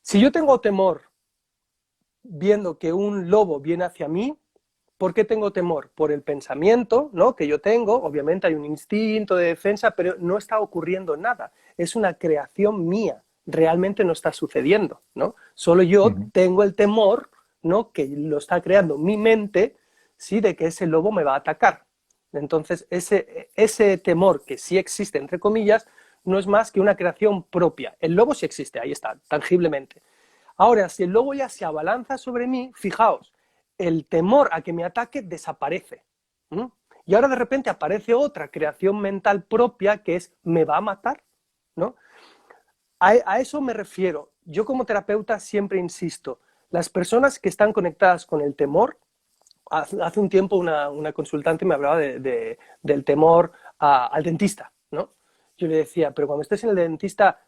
Si yo tengo temor viendo que un lobo viene hacia mí, ¿por qué tengo temor? Por el pensamiento, ¿no?, que yo tengo. Obviamente hay un instinto de defensa, pero no está ocurriendo nada. Es una creación mía. Realmente no está sucediendo, ¿no? Solo yo tengo el temor, ¿no?, que lo está creando mi mente, ¿sí?, de que ese lobo me va a atacar. Entonces, ese temor que sí existe, entre comillas, no es más que una creación propia. El lobo sí existe, ahí está, tangiblemente. Ahora, si el lobo ya se abalanza sobre mí, fijaos, el temor a que me ataque desaparece. Y ahora de repente aparece otra creación mental propia que es, ¿me va a matar? ¿No? A eso me refiero. Yo como terapeuta siempre insisto, las personas que están conectadas con el temor, hace un tiempo una consultante me hablaba del temor al dentista, ¿no? Yo le decía, pero cuando estés en el dentista,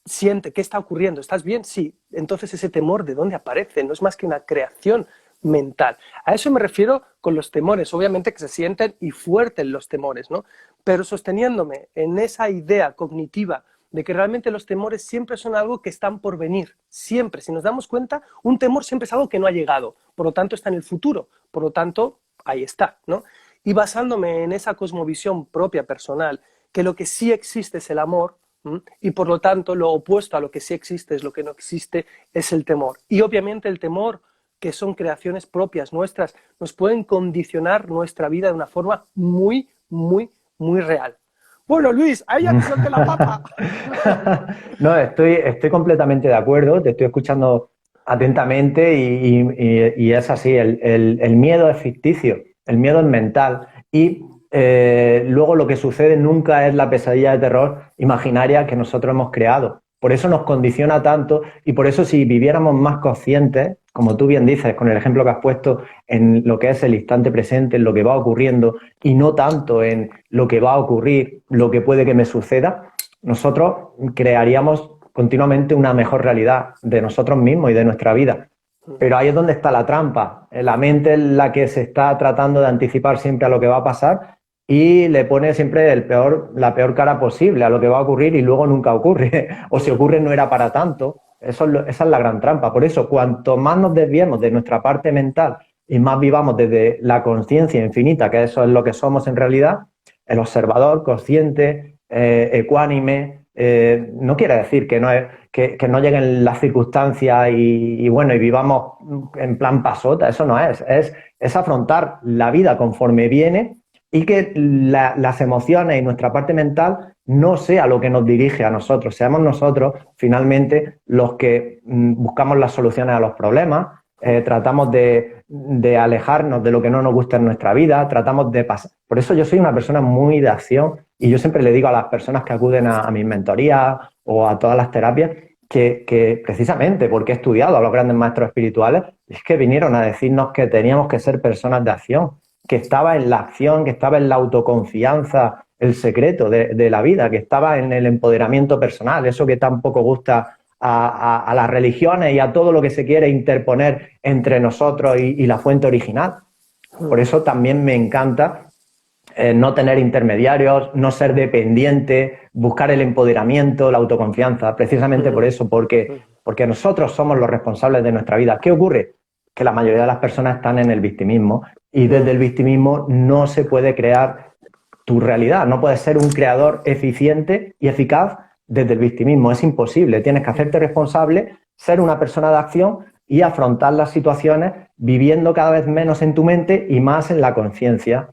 siente, ¿qué está ocurriendo? ¿Estás bien? Sí. Entonces ese temor, ¿de dónde aparece? No es más que una creación mental. A eso me refiero con los temores. Obviamente que se sienten y fuertes los temores, ¿no? Pero sosteniéndome en esa idea cognitiva de que realmente los temores siempre son algo que están por venir, siempre. Si nos damos cuenta, un temor siempre es algo que no ha llegado, por lo tanto está en el futuro, por lo tanto ahí está, ¿no? Y basándome en esa cosmovisión propia, personal, que lo que sí existe es el amor, y por lo tanto lo opuesto a lo que sí existe es lo que no existe, es el temor. Y obviamente el temor, que son creaciones propias nuestras, nos pueden condicionar nuestra vida de una forma muy, muy, muy real. Bueno, Luis, ahí ya te suelte la papa. No, estoy completamente de acuerdo, te estoy escuchando atentamente y es así, el miedo es ficticio, el miedo es mental y luego lo que sucede nunca es la pesadilla de terror imaginaria que nosotros hemos creado. Por eso nos condiciona tanto y por eso si viviéramos más conscientes, como tú bien dices, con el ejemplo que has puesto en lo que es el instante presente, en lo que va ocurriendo y no tanto en lo que va a ocurrir, lo que puede que me suceda, nosotros crearíamos continuamente una mejor realidad de nosotros mismos y de nuestra vida. Pero ahí es donde está la trampa. La mente es la que se está tratando de anticipar siempre a lo que va a pasar y le pone siempre la peor cara posible a lo que va a ocurrir y luego nunca ocurre. O si ocurre no era para tanto. Esa es la gran trampa. Por eso, cuanto más nos desviemos de nuestra parte mental y más vivamos desde la conciencia infinita, que eso es lo que somos en realidad, el observador consciente, ecuánime, no quiere decir que no lleguen las circunstancias y vivamos en plan pasota, eso no es afrontar la vida conforme viene y que las emociones y nuestra parte mental no sea lo que nos dirige a nosotros, seamos nosotros finalmente los que buscamos las soluciones a los problemas, tratamos de alejarnos de lo que no nos gusta en nuestra vida, tratamos de pasar. Por eso yo soy una persona muy de acción y yo siempre le digo a las personas que acuden a mis mentorías o a todas las terapias que precisamente porque he estudiado a los grandes maestros espirituales, es que vinieron a decirnos que teníamos que ser personas de acción, que estaba en la acción, que estaba en la autoconfianza, el secreto de la vida, que estaba en el empoderamiento personal, eso que tampoco gusta a las religiones y a todo lo que se quiere interponer entre nosotros y la fuente original. Por eso también me encanta no tener intermediarios, no ser dependiente, buscar el empoderamiento, la autoconfianza, precisamente por eso, porque nosotros somos los responsables de nuestra vida. ¿Qué ocurre? Que la mayoría de las personas están en el victimismo y desde el victimismo no se puede crear tu realidad, no puedes ser un creador eficiente y eficaz desde el victimismo, es imposible, tienes que hacerte responsable, ser una persona de acción y afrontar las situaciones viviendo cada vez menos en tu mente y más en la conciencia.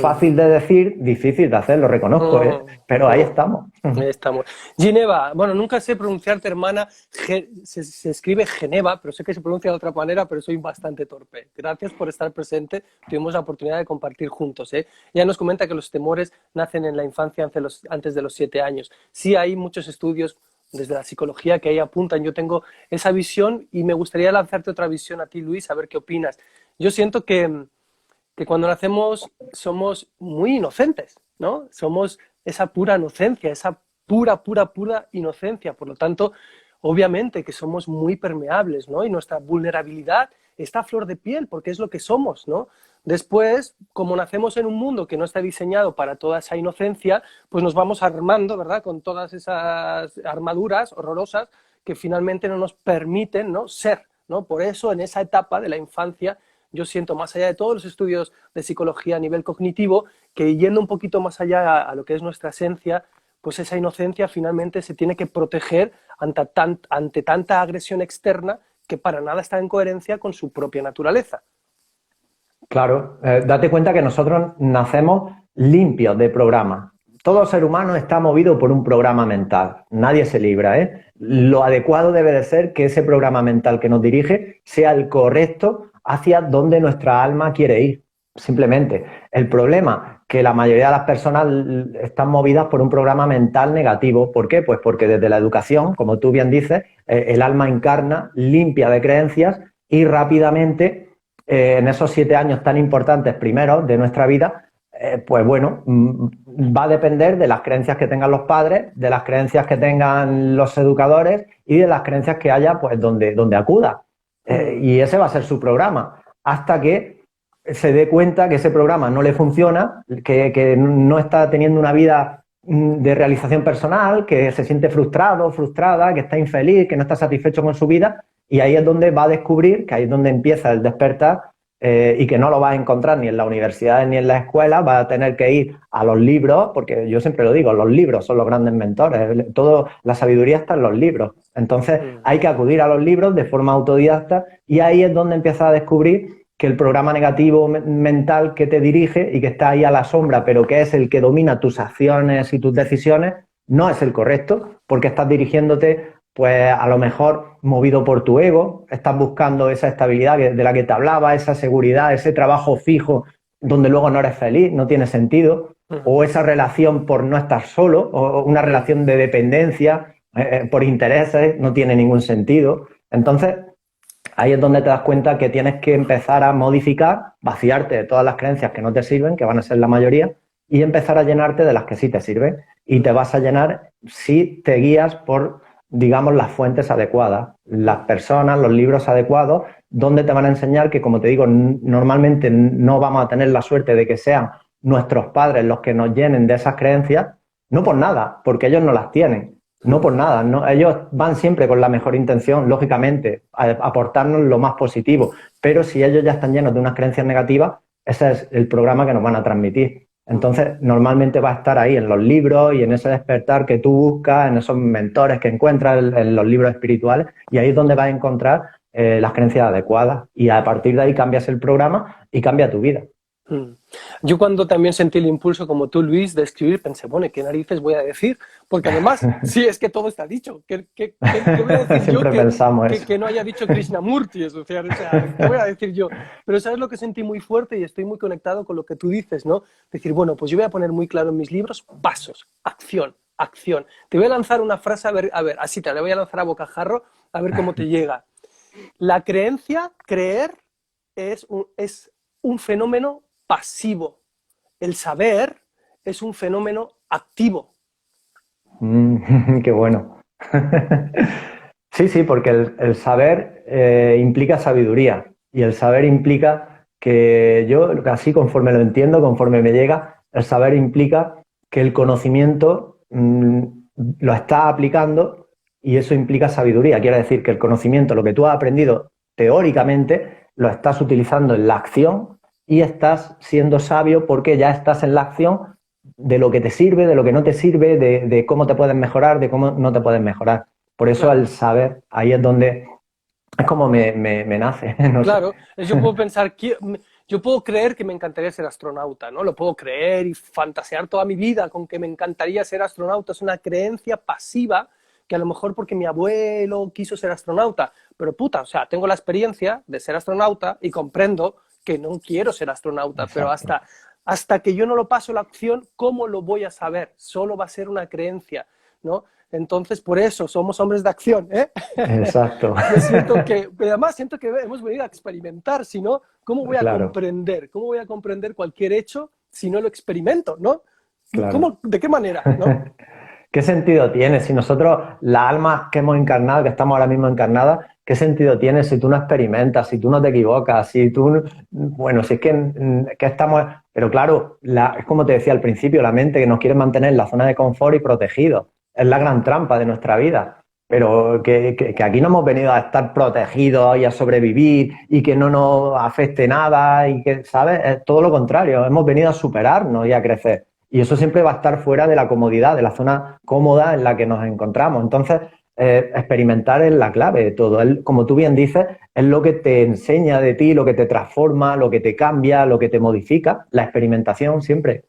Fácil de decir, difícil de hacer, lo reconozco, pero ahí estamos. Ahí estamos. Gineva, bueno, nunca sé pronunciarte, hermana, se escribe Geneva, pero sé que se pronuncia de otra manera, pero soy bastante torpe. Gracias por estar presente, tuvimos la oportunidad de compartir juntos. Ella nos comenta que los temores nacen en la infancia antes de los 7 años. Sí hay muchos estudios desde la psicología que ahí apuntan, yo tengo esa visión y me gustaría lanzarte otra visión a ti, Luis, a ver qué opinas. Yo siento que cuando nacemos somos muy inocentes, ¿no? Somos esa pura inocencia, esa pura inocencia. Por lo tanto, obviamente que somos muy permeables, ¿no? Y nuestra vulnerabilidad está a flor de piel porque es lo que somos, ¿no? Después, como nacemos en un mundo que no está diseñado para toda esa inocencia, pues nos vamos armando, ¿verdad? Con todas esas armaduras horrorosas que finalmente no nos permiten, ¿no? Ser, ¿no? Por eso, en esa etapa de la infancia, yo siento, más allá de todos los estudios de psicología a nivel cognitivo, que yendo un poquito más allá a lo que es nuestra esencia, pues esa inocencia finalmente se tiene que proteger ante tanta agresión externa que para nada está en coherencia con su propia naturaleza. Claro, date cuenta que nosotros nacemos limpios de programa. Todo ser humano está movido por un programa mental. Nadie se libra, ¿eh? Lo adecuado debe de ser que ese programa mental que nos dirige sea el correcto hacia donde nuestra alma quiere ir, simplemente. El problema que la mayoría de las personas están movidas por un programa mental negativo. ¿Por qué? Pues porque desde la educación, como tú bien dices, el alma encarna, limpia de creencias y rápidamente, en esos 7 años tan importantes primeros de nuestra vida, pues bueno, va a depender de las creencias que tengan los padres, de las creencias que tengan los educadores y de las creencias que haya pues donde acuda. Y ese va a ser su programa, hasta que se dé cuenta que ese programa no le funciona, que no está teniendo una vida de realización personal, que se siente frustrado, frustrada, que está infeliz, que no está satisfecho con su vida, y ahí es donde va a descubrir, que ahí es donde empieza el despertar, y que no lo va a encontrar ni en la universidad ni en la escuela, va a tener que ir a los libros, porque yo siempre lo digo, los libros son los grandes mentores, la sabiduría está en los libros. Entonces hay que acudir a los libros de forma autodidacta y ahí es donde empiezas a descubrir que el programa negativo mental que te dirige y que está ahí a la sombra, pero que es el que domina tus acciones y tus decisiones, no es el correcto, porque estás dirigiéndote pues a lo mejor movido por tu ego, estás buscando esa estabilidad de la que te hablaba, esa seguridad, ese trabajo fijo donde luego no eres feliz, no tiene sentido, o esa relación por no estar solo, o una relación de dependencia por intereses, no tiene ningún sentido. Entonces, ahí es donde te das cuenta que tienes que empezar a modificar, vaciarte de todas las creencias que no te sirven, que van a ser la mayoría, y empezar a llenarte de las que sí te sirven. Y te vas a llenar si te guías por, digamos, las fuentes adecuadas, las personas, los libros adecuados, donde te van a enseñar que, como te digo, normalmente no vamos a tener la suerte de que sean nuestros padres los que nos llenen de esas creencias, no por nada, porque ellos no las tienen, no por nada, no, ellos van siempre con la mejor intención, lógicamente, a aportarnos lo más positivo, pero si ellos ya están llenos de unas creencias negativas, ese es el programa que nos van a transmitir. Entonces, normalmente va a estar ahí en los libros y en ese despertar que tú buscas, en esos mentores que encuentras en los libros espirituales, y ahí es donde vas a encontrar las creencias adecuadas. Y a partir de ahí cambias el programa y cambia tu vida. Mm. Yo cuando también sentí el impulso, como tú, Luis, de escribir, pensé, bueno, ¿qué narices voy a decir? Porque además, sí, es que todo está dicho. ¿Qué voy a decir yo Siempre pensamos eso. que no haya dicho Krishnamurti? O sea, ¿qué voy a decir yo? Pero ¿sabes lo que sentí muy fuerte? Y estoy muy conectado con lo que tú dices, ¿no? Decir, bueno, pues yo voy a poner muy claro en mis libros pasos, acción, acción. Te voy a lanzar una frase, a ver, así te la voy a lanzar a bocajarro, a ver cómo te llega. La creencia, creer, es un fenómeno pasivo. El saber es un fenómeno activo. Qué bueno. Sí, sí, porque el saber implica sabiduría y el saber implica que yo, así conforme lo entiendo, conforme me llega, el saber implica que el conocimiento lo estás aplicando y eso implica sabiduría. Quiere decir que el conocimiento, lo que tú has aprendido teóricamente, lo estás utilizando en la acción y estás siendo sabio porque ya estás en la acción de lo que te sirve, de lo que no te sirve, de cómo te puedes mejorar, de cómo no te puedes mejorar. Por eso Claro, al saber, ahí es donde es como me nace, no sé. claro. Yo puedo pensar, yo puedo creer que me encantaría ser astronauta, ¿no? Lo puedo creer y fantasear toda mi vida con que me encantaría ser astronauta. Es una creencia pasiva que a lo mejor porque mi abuelo quiso ser astronauta, pero puta, o sea, tengo la experiencia de ser astronauta y comprendo que no quiero ser astronauta, pero Exacto, hasta que yo no lo paso la acción, ¿cómo lo voy a saber? Solo va a ser una creencia, ¿no? Entonces, por eso somos hombres de acción, ¿eh? exacto, Yo siento que, además siento que hemos venido a experimentar, si no, ¿cómo voy a claro, comprender? ¿Cómo voy a comprender cualquier hecho si no lo experimento, ¿no? claro. ¿Cómo, de qué manera, no? ¿Qué sentido tiene si nosotros, las almas que hemos encarnado, que estamos ahora mismo encarnadas, qué sentido tiene si tú no experimentas, si tú no te equivocas, si tú, bueno, si es que estamos, pero claro, es como te decía al principio, la mente que nos quiere mantener en la zona de confort y protegidos, es la gran trampa de nuestra vida. Pero que aquí no hemos venido a estar protegidos y a sobrevivir y que no nos afecte nada y que, ¿sabes? Es todo lo contrario, hemos venido a superarnos y a crecer. Y eso siempre va a estar fuera de la comodidad, de la zona cómoda en la que nos encontramos. Entonces, experimentar es la clave de todo. Como tú bien dices, es lo que te enseña de ti, lo que te transforma, lo que te cambia, lo que te modifica. La experimentación siempre.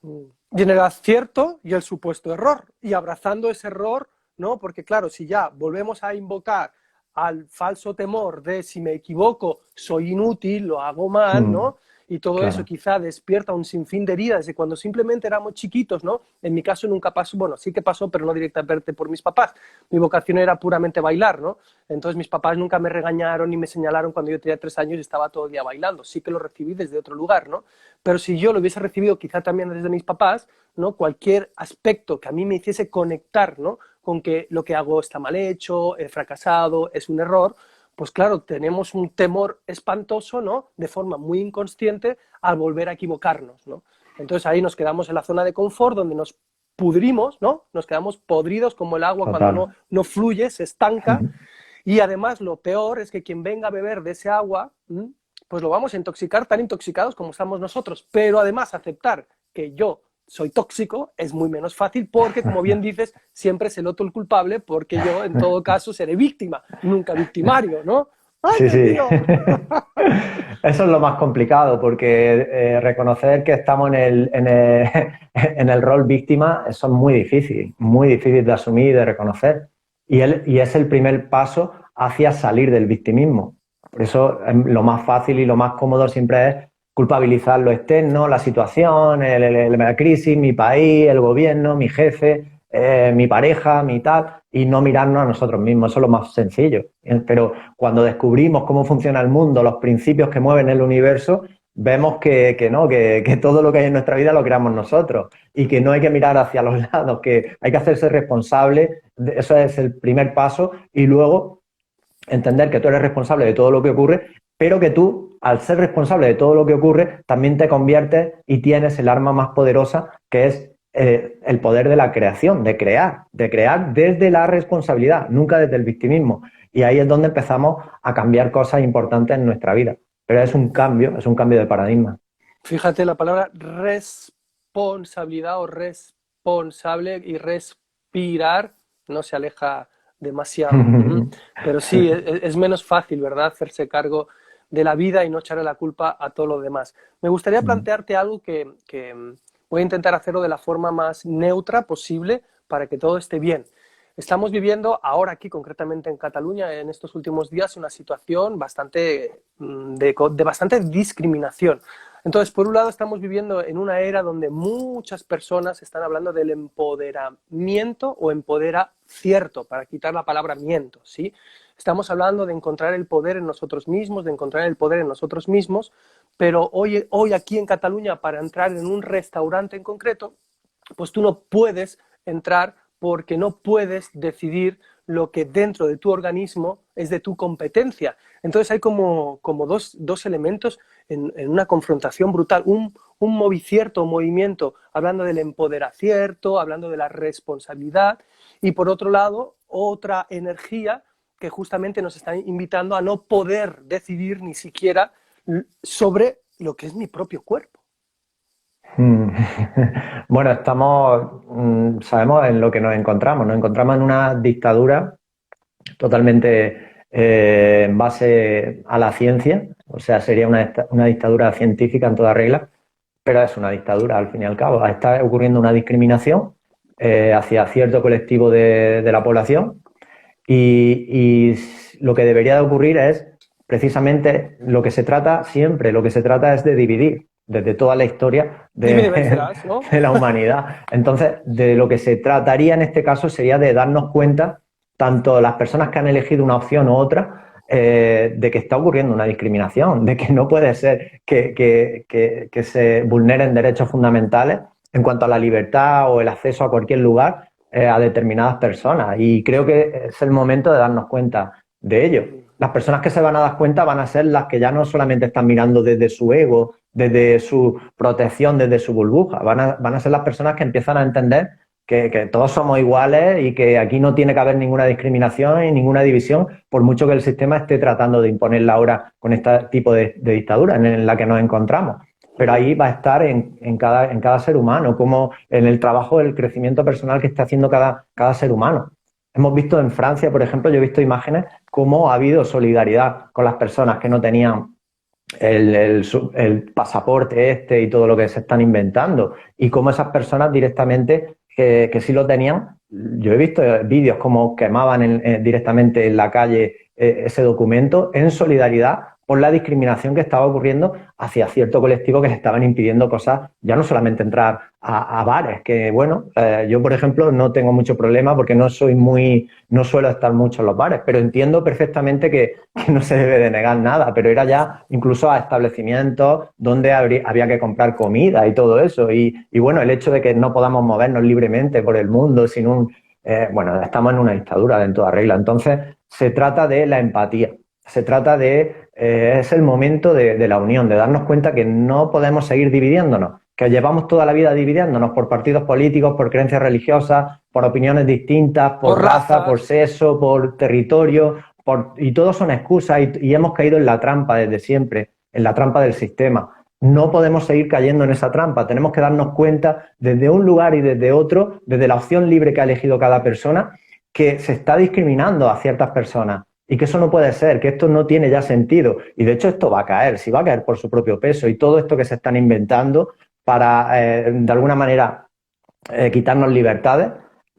Y en el acierto y el supuesto error, y abrazando ese error, ¿no? Porque claro, si ya volvemos a invocar al falso temor de si me equivoco, soy inútil, lo hago mal, Mm, ¿no? Y todo eso claro. quizá despierta un sinfín de heridas de cuando simplemente éramos chiquitos, ¿no? En mi caso nunca pasó, bueno, sí que pasó, pero no directamente por mis papás. Mi vocación era puramente bailar, ¿no? Entonces mis papás nunca me regañaron ni me señalaron cuando yo tenía 3 años y estaba todo el día bailando. Sí que lo recibí desde otro lugar, ¿no? Pero si yo lo hubiese recibido quizá también desde mis papás, ¿no? Cualquier aspecto que a mí me hiciese conectar, ¿no? Con que lo que hago está mal hecho, he fracasado, es un error, pues claro, tenemos un temor espantoso, ¿no? De forma muy inconsciente al volver a equivocarnos, ¿no? Entonces ahí nos quedamos en la zona de confort donde nos pudrimos, ¿no? Nos quedamos podridos como el agua cuando Total. no fluye, se estanca. Y además lo peor es que quien venga a beber de ese agua, pues lo vamos a intoxicar tan intoxicados como estamos nosotros. Pero además aceptar que yo soy tóxico es muy menos fácil porque, como bien dices, siempre es el otro el culpable porque yo en todo caso seré víctima, nunca victimario, ¿no? ¡Ay, Sí, Dios sí. mío! Eso es lo más complicado, porque reconocer que estamos en el rol víctima, eso es muy difícil de asumir y de reconocer. Y es el primer paso hacia salir del victimismo. Por eso lo más fácil y lo más cómodo siempre es culpabilizar lo externo, la situación, la crisis, mi país, el gobierno, mi jefe, mi pareja, mi tal, y no mirarnos a nosotros mismos. Eso es lo más sencillo. Pero cuando descubrimos cómo funciona el mundo, los principios que mueven el universo, vemos que no, que todo lo que hay en nuestra vida lo creamos nosotros y que no hay que mirar hacia los lados, que hay que hacerse responsable. Eso es el primer paso y luego entender que tú eres responsable de todo lo que ocurre, pero que tú, al ser responsable de todo lo que ocurre, también te conviertes y tienes el arma más poderosa, que es el poder de la creación, de crear desde la responsabilidad, nunca desde el victimismo. Y ahí es donde empezamos a cambiar cosas importantes en nuestra vida. Pero es un cambio de paradigma. Fíjate la palabra responsabilidad o responsable y respirar no se aleja demasiado. Pero sí, es menos fácil, ¿verdad? Hacerse cargo de la vida y no echarle la culpa a todo lo demás. Me gustaría plantearte algo que voy a intentar hacerlo de la forma más neutra posible para que todo esté bien. Estamos viviendo ahora aquí, concretamente en Cataluña, en estos últimos días, una situación de bastante discriminación. Entonces, por un lado, estamos viviendo en una era donde muchas personas están hablando del empoderamiento o empoderacierto, para quitar la palabra miento, ¿sí? Estamos hablando de encontrar el poder en nosotros mismos, pero hoy aquí en Cataluña, para entrar en un restaurante en concreto, pues tú no puedes entrar porque no puedes decidir lo que dentro de tu organismo es de tu competencia. Entonces hay como dos elementos en una confrontación brutal. Un movicierto, un movimiento hablando del empoderacierto, hablando de la responsabilidad, y por otro lado, otra energía que justamente nos está invitando a no poder decidir ni siquiera sobre lo que es mi propio cuerpo. Bueno, sabemos en lo que nos encontramos. Nos encontramos en una dictadura totalmente en base a la ciencia, o sea, sería una dictadura científica en toda regla, pero es una dictadura al fin y al cabo. Está ocurriendo una discriminación hacia cierto colectivo de la población y lo que debería de ocurrir es precisamente lo que se trata es de dividir desde toda la historia ¿no? de la humanidad. Entonces, de lo que se trataría en este caso sería de darnos cuenta, tanto las personas que han elegido una opción u otra, de que está ocurriendo una discriminación, de que no puede ser que se vulneren derechos fundamentales en cuanto a la libertad o el acceso a cualquier lugar a determinadas personas. Y creo que es el momento de darnos cuenta de ello. Las personas que se van a dar cuenta van a ser las que ya no solamente están mirando desde su ego, desde su protección, desde su burbuja. Van a ser las personas que empiezan a entender que todos somos iguales y que aquí no tiene que haber ninguna discriminación y ninguna división, por mucho que el sistema esté tratando de imponerla ahora con este tipo de dictadura en la que nos encontramos. Pero ahí va a estar en cada ser humano, como en el trabajo del crecimiento personal que está haciendo cada ser humano. Hemos visto en Francia, por ejemplo, yo he visto imágenes cómo ha habido solidaridad con las personas que no tenían el pasaporte y todo lo que se están inventando, y cómo esas personas directamente que sí lo tenían. Yo he visto vídeos como quemaban directamente en la calle ese documento en solidaridad por la discriminación que estaba ocurriendo hacia cierto colectivo que se estaban impidiendo cosas, ya no solamente entrar a bares, que bueno, yo por ejemplo no tengo mucho problema porque no suelo estar mucho en los bares, pero entiendo perfectamente que no se debe de negar nada, pero era ya incluso a establecimientos donde había que comprar comida y todo eso, y bueno, el hecho de que no podamos movernos libremente por el mundo sin bueno, estamos en una dictadura en toda regla. Entonces se trata de la empatía, se trata es el momento de la unión, de darnos cuenta que no podemos seguir dividiéndonos, que llevamos toda la vida dividiéndonos por partidos políticos, por creencias religiosas, por opiniones distintas, por raza, por sexo, por territorio, y todo son excusas y hemos caído en la trampa desde siempre, en la trampa del sistema. No podemos seguir cayendo en esa trampa, tenemos que darnos cuenta desde un lugar y desde otro, desde la opción libre que ha elegido cada persona, que se está discriminando a ciertas personas. Y que eso no puede ser, que esto no tiene ya sentido. Y de hecho esto va a caer, sí va a caer por su propio peso. Y todo esto que se están inventando para, de alguna manera, quitarnos libertades,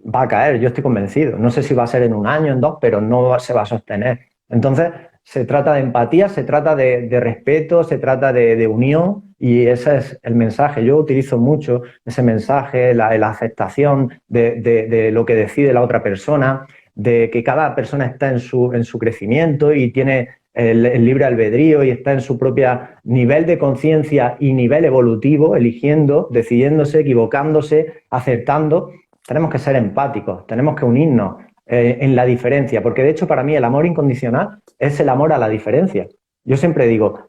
va a caer, yo estoy convencido. No sé si va a ser en un año, en dos, pero no se va a sostener. Entonces, se trata de empatía, se trata de respeto, se trata de unión, y ese es el mensaje. Yo utilizo mucho ese mensaje, la aceptación de lo que decide la otra persona, de que cada persona está en su crecimiento y tiene el libre albedrío y está en su propio nivel de conciencia y nivel evolutivo, eligiendo, decidiéndose, equivocándose, aceptando. Tenemos que ser empáticos, tenemos que unirnos en la diferencia, porque de hecho para mí el amor incondicional es el amor a la diferencia. Yo siempre digo,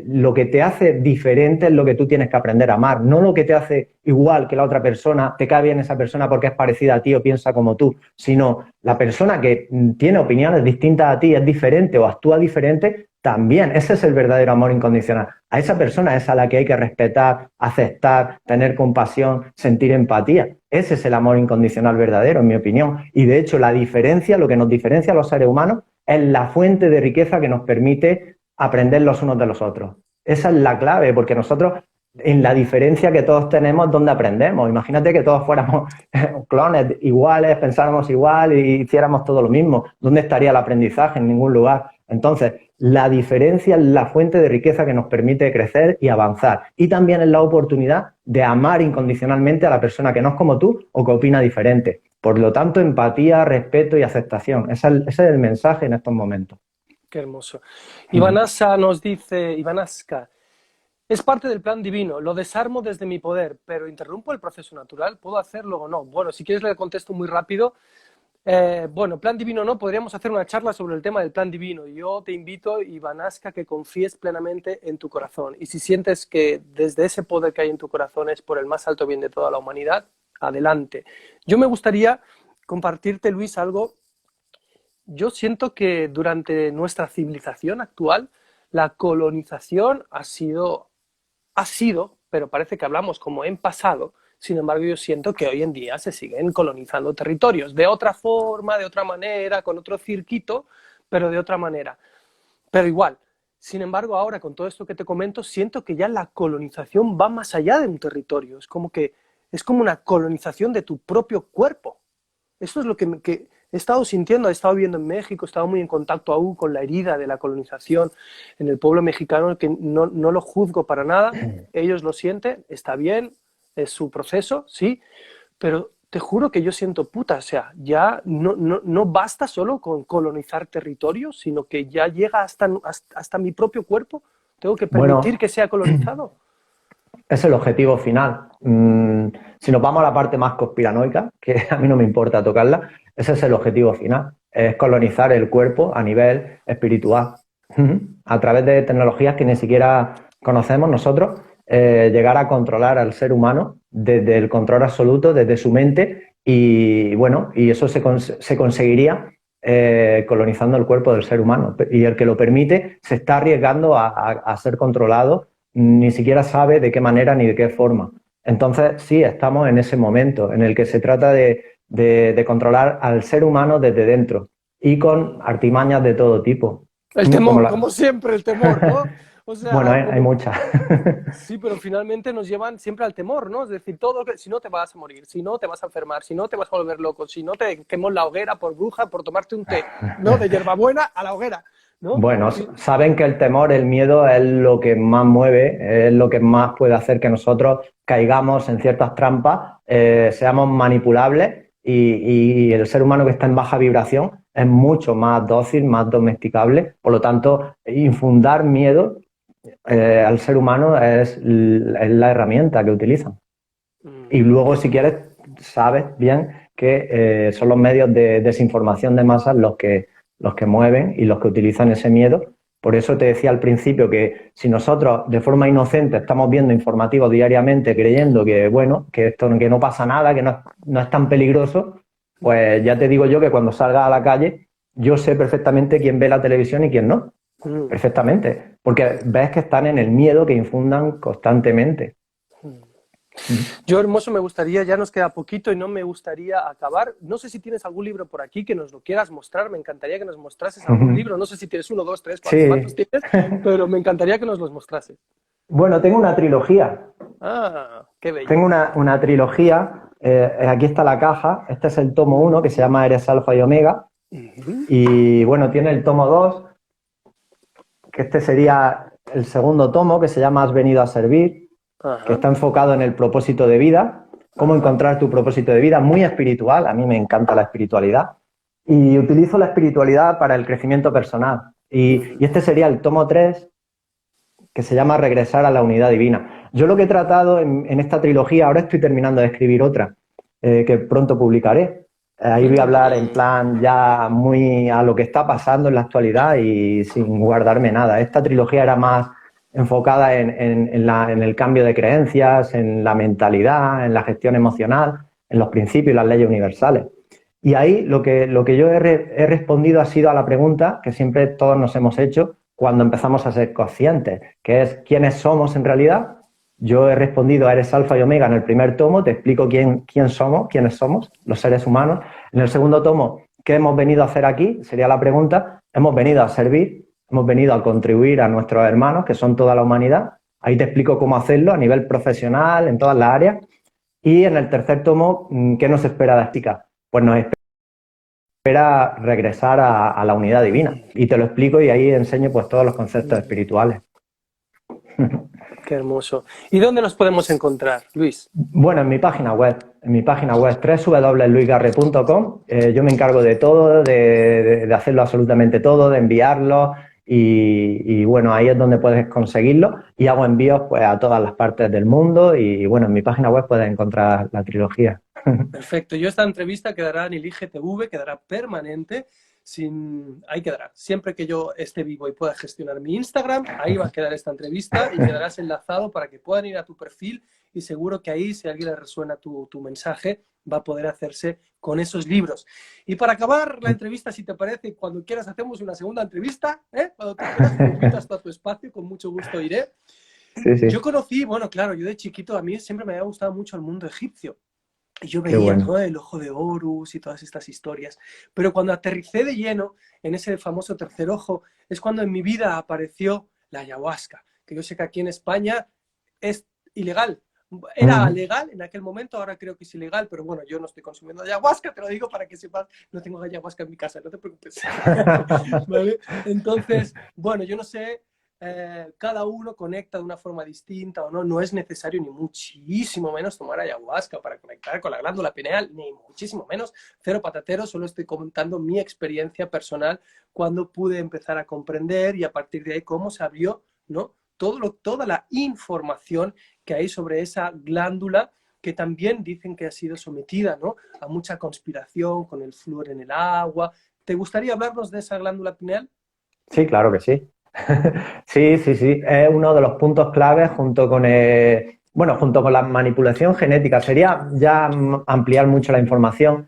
lo que te hace diferente es lo que tú tienes que aprender a amar, no lo que te hace igual que la otra persona, te cae bien esa persona porque es parecida a ti o piensa como tú, sino la persona que tiene opiniones distintas a ti, es diferente o actúa diferente, también. Ese es el verdadero amor incondicional. A esa persona es a la que hay que respetar, aceptar, tener compasión, sentir empatía. Ese es el amor incondicional verdadero, en mi opinión. Y de hecho la diferencia, lo que nos diferencia a los seres humanos, es la fuente de riqueza que nos permite aprender los unos de los otros. Esa es la clave, porque nosotros, en la diferencia que todos tenemos, ¿dónde aprendemos? Imagínate que todos fuéramos clones iguales, pensáramos igual y hiciéramos todo lo mismo. ¿Dónde estaría el aprendizaje? En ningún lugar. Entonces, la diferencia es la fuente de riqueza que nos permite crecer y avanzar. Y también es la oportunidad de amar incondicionalmente a la persona que no es como tú o que opina diferente. Por lo tanto, empatía, respeto y aceptación. Ese es el mensaje en estos momentos. Qué hermoso. Ivanaska nos dice, Ivanaska, es parte del plan divino, lo desarmo desde mi poder, pero interrumpo el proceso natural, ¿puedo hacerlo o no? Bueno, si quieres le contesto muy rápido. Bueno, plan divino no, podríamos hacer una charla sobre el tema del plan divino. Yo te invito, Ivanaska, que confíes plenamente en tu corazón. Y si sientes que desde ese poder que hay en tu corazón es por el más alto bien de toda la humanidad, adelante. Yo me gustaría compartirte, Luis, algo. Yo siento que durante nuestra civilización actual, la colonización ha sido, pero parece que hablamos como en pasado. Sin embargo, yo siento que hoy en día se siguen colonizando territorios, de otra forma, de otra manera, con otro circuito, pero de otra manera. Pero igual, sin embargo, ahora con todo esto que te comento, siento que ya la colonización va más allá de un territorio. Es como una colonización de tu propio cuerpo. Eso es lo que he estado sintiendo, he estado viviendo en México, he estado muy en contacto aún con la herida de la colonización en el pueblo mexicano, que no lo juzgo para nada, ellos lo sienten, está bien, es su proceso, sí, pero te juro que yo siento, puta, o sea, ya no basta solo con colonizar territorios, sino que ya llega hasta mi propio cuerpo, tengo que permitir que sea colonizado. Es el objetivo final. Si nos vamos a la parte más conspiranoica, que a mí no me importa tocarla, ese es el objetivo final, es colonizar el cuerpo a nivel espiritual. A través de tecnologías que ni siquiera conocemos nosotros, llegar a controlar al ser humano desde el control absoluto, desde su mente, y bueno, y eso se conseguiría colonizando el cuerpo del ser humano. Y el que lo permite se está arriesgando a ser controlado, ni siquiera sabe de qué manera ni de qué forma. Entonces, sí, estamos en ese momento en el que se trata de controlar al ser humano desde dentro y con artimañas de todo tipo. El temor, como siempre, el temor, ¿no? O sea, bueno, hay muchas. Sí, pero finalmente nos llevan siempre al temor, ¿no? Es decir, si no te vas a morir, si no te vas a enfermar, si no te vas a volver loco, si no te quemó la hoguera por bruja, por tomarte un té, ¿no? De hierbabuena a la hoguera, ¿no? Bueno, saben que el temor, el miedo es lo que más mueve, es lo que más puede hacer que nosotros caigamos en ciertas trampas, seamos manipulables y el ser humano que está en baja vibración es mucho más dócil, más domesticable. Por lo tanto, infundar miedo al ser humano es la herramienta que utilizan. Y luego, si quieres, sabes bien que son los medios de desinformación de masas los que mueven y los que utilizan ese miedo. Por eso te decía al principio que si nosotros de forma inocente estamos viendo informativos diariamente creyendo que, bueno, que no pasa nada, que no es tan peligroso, pues ya te digo yo que cuando salga a la calle yo sé perfectamente quién ve la televisión y quién no. Perfectamente. Porque ves que están en el miedo que infundan constantemente. Yo, hermoso, me gustaría, ya nos queda poquito y no me gustaría acabar. No sé si tienes algún libro por aquí que nos lo quieras mostrar. Me encantaría que nos mostrases algún libro. No sé si tienes 1, 2, 3, 4, cuántos tienes, pero me encantaría que nos los mostrases. Bueno, tengo una trilogía. Ah, qué bello. Tengo una trilogía. Aquí está la caja. Este es el tomo 1 que se llama Eres Alfa y Omega. Y bueno, tiene el tomo 2, que este sería el segundo tomo, que se llama Has venido a servir. Ajá. Que está enfocado en el propósito de vida, cómo encontrar tu propósito de vida, muy espiritual, a mí me encanta la espiritualidad, y utilizo la espiritualidad para el crecimiento personal. Y este sería el tomo 3, que se llama Regresar a la unidad divina. Yo lo que he tratado en esta trilogía, ahora estoy terminando de escribir otra, que pronto publicaré. Ahí voy a hablar en plan ya muy a lo que está pasando en la actualidad y sin guardarme nada. Esta trilogía era más enfocada en el cambio de creencias, en la mentalidad, en la gestión emocional, en los principios y las leyes universales. Y ahí lo que yo he respondido ha sido a la pregunta que siempre todos nos hemos hecho cuando empezamos a ser conscientes, que es ¿quiénes somos en realidad? Yo he respondido a Eres Alfa y Omega en el primer tomo, te explico quiénes somos, los seres humanos. En el segundo tomo, ¿qué hemos venido a hacer aquí? Sería la pregunta. Hemos venido a servir. hemos venido a contribuir a nuestros hermanos, que son toda la humanidad. Ahí te explico cómo hacerlo a nivel profesional, en todas las áreas. Y en el tercer tomo, ¿qué nos espera de Estica? Pues nos espera regresar a la unidad divina. Y te lo explico y ahí enseño pues todos los conceptos espirituales. Qué hermoso. ¿Y dónde nos podemos encontrar, Luis? Bueno, en mi página web www.luisgarre.com. Yo me encargo de todo, de hacerlo absolutamente todo, de enviarlo y bueno, ahí es donde puedes conseguirlo y hago envíos pues a todas las partes del mundo y bueno, en mi página web puedes encontrar la trilogía. Perfecto. Yo esta entrevista quedará en el IGTV, quedará permanente. Ahí quedará. Siempre que yo esté vivo y pueda gestionar mi Instagram, ahí va a quedar esta entrevista y quedarás enlazado para que puedan ir a tu perfil y seguro que ahí, si a alguien le resuena tu mensaje, va a poder hacerse con esos libros. Y para acabar la entrevista, si te parece, cuando quieras hacemos una segunda entrevista, ¿eh? Cuando te quieras, me invitas a tu espacio, con mucho gusto iré. Sí, sí. Yo conocí, bueno, claro, yo de chiquito, a mí siempre me había gustado mucho el mundo egipcio. Y yo Qué veía, bueno. ¿no?, el ojo de Horus y todas estas historias. Pero cuando aterricé de lleno en ese famoso tercer ojo, es cuando en mi vida apareció la ayahuasca, que yo sé que aquí en España es ilegal. Era legal en aquel momento, ahora creo que es ilegal, pero bueno, yo no estoy consumiendo ayahuasca, te lo digo para que sepas, no tengo ayahuasca en mi casa, no te preocupes. ¿Vale? Entonces, bueno, yo no sé, cada uno conecta de una forma distinta o no, no es necesario ni muchísimo menos tomar ayahuasca para conectar con la glándula pineal, ni muchísimo menos, cero patatero, solo estoy comentando mi experiencia personal cuando pude empezar a comprender y a partir de ahí cómo se abrió, ¿no?, toda la información que hay sobre esa glándula que también dicen que ha sido sometida, ¿no?, a mucha conspiración con el flúor en el agua. ¿Te gustaría hablarnos de esa glándula pineal? Sí, claro que sí. Sí, sí, sí. Es uno de los puntos claves junto con junto con la manipulación genética. Sería ya ampliar mucho la información,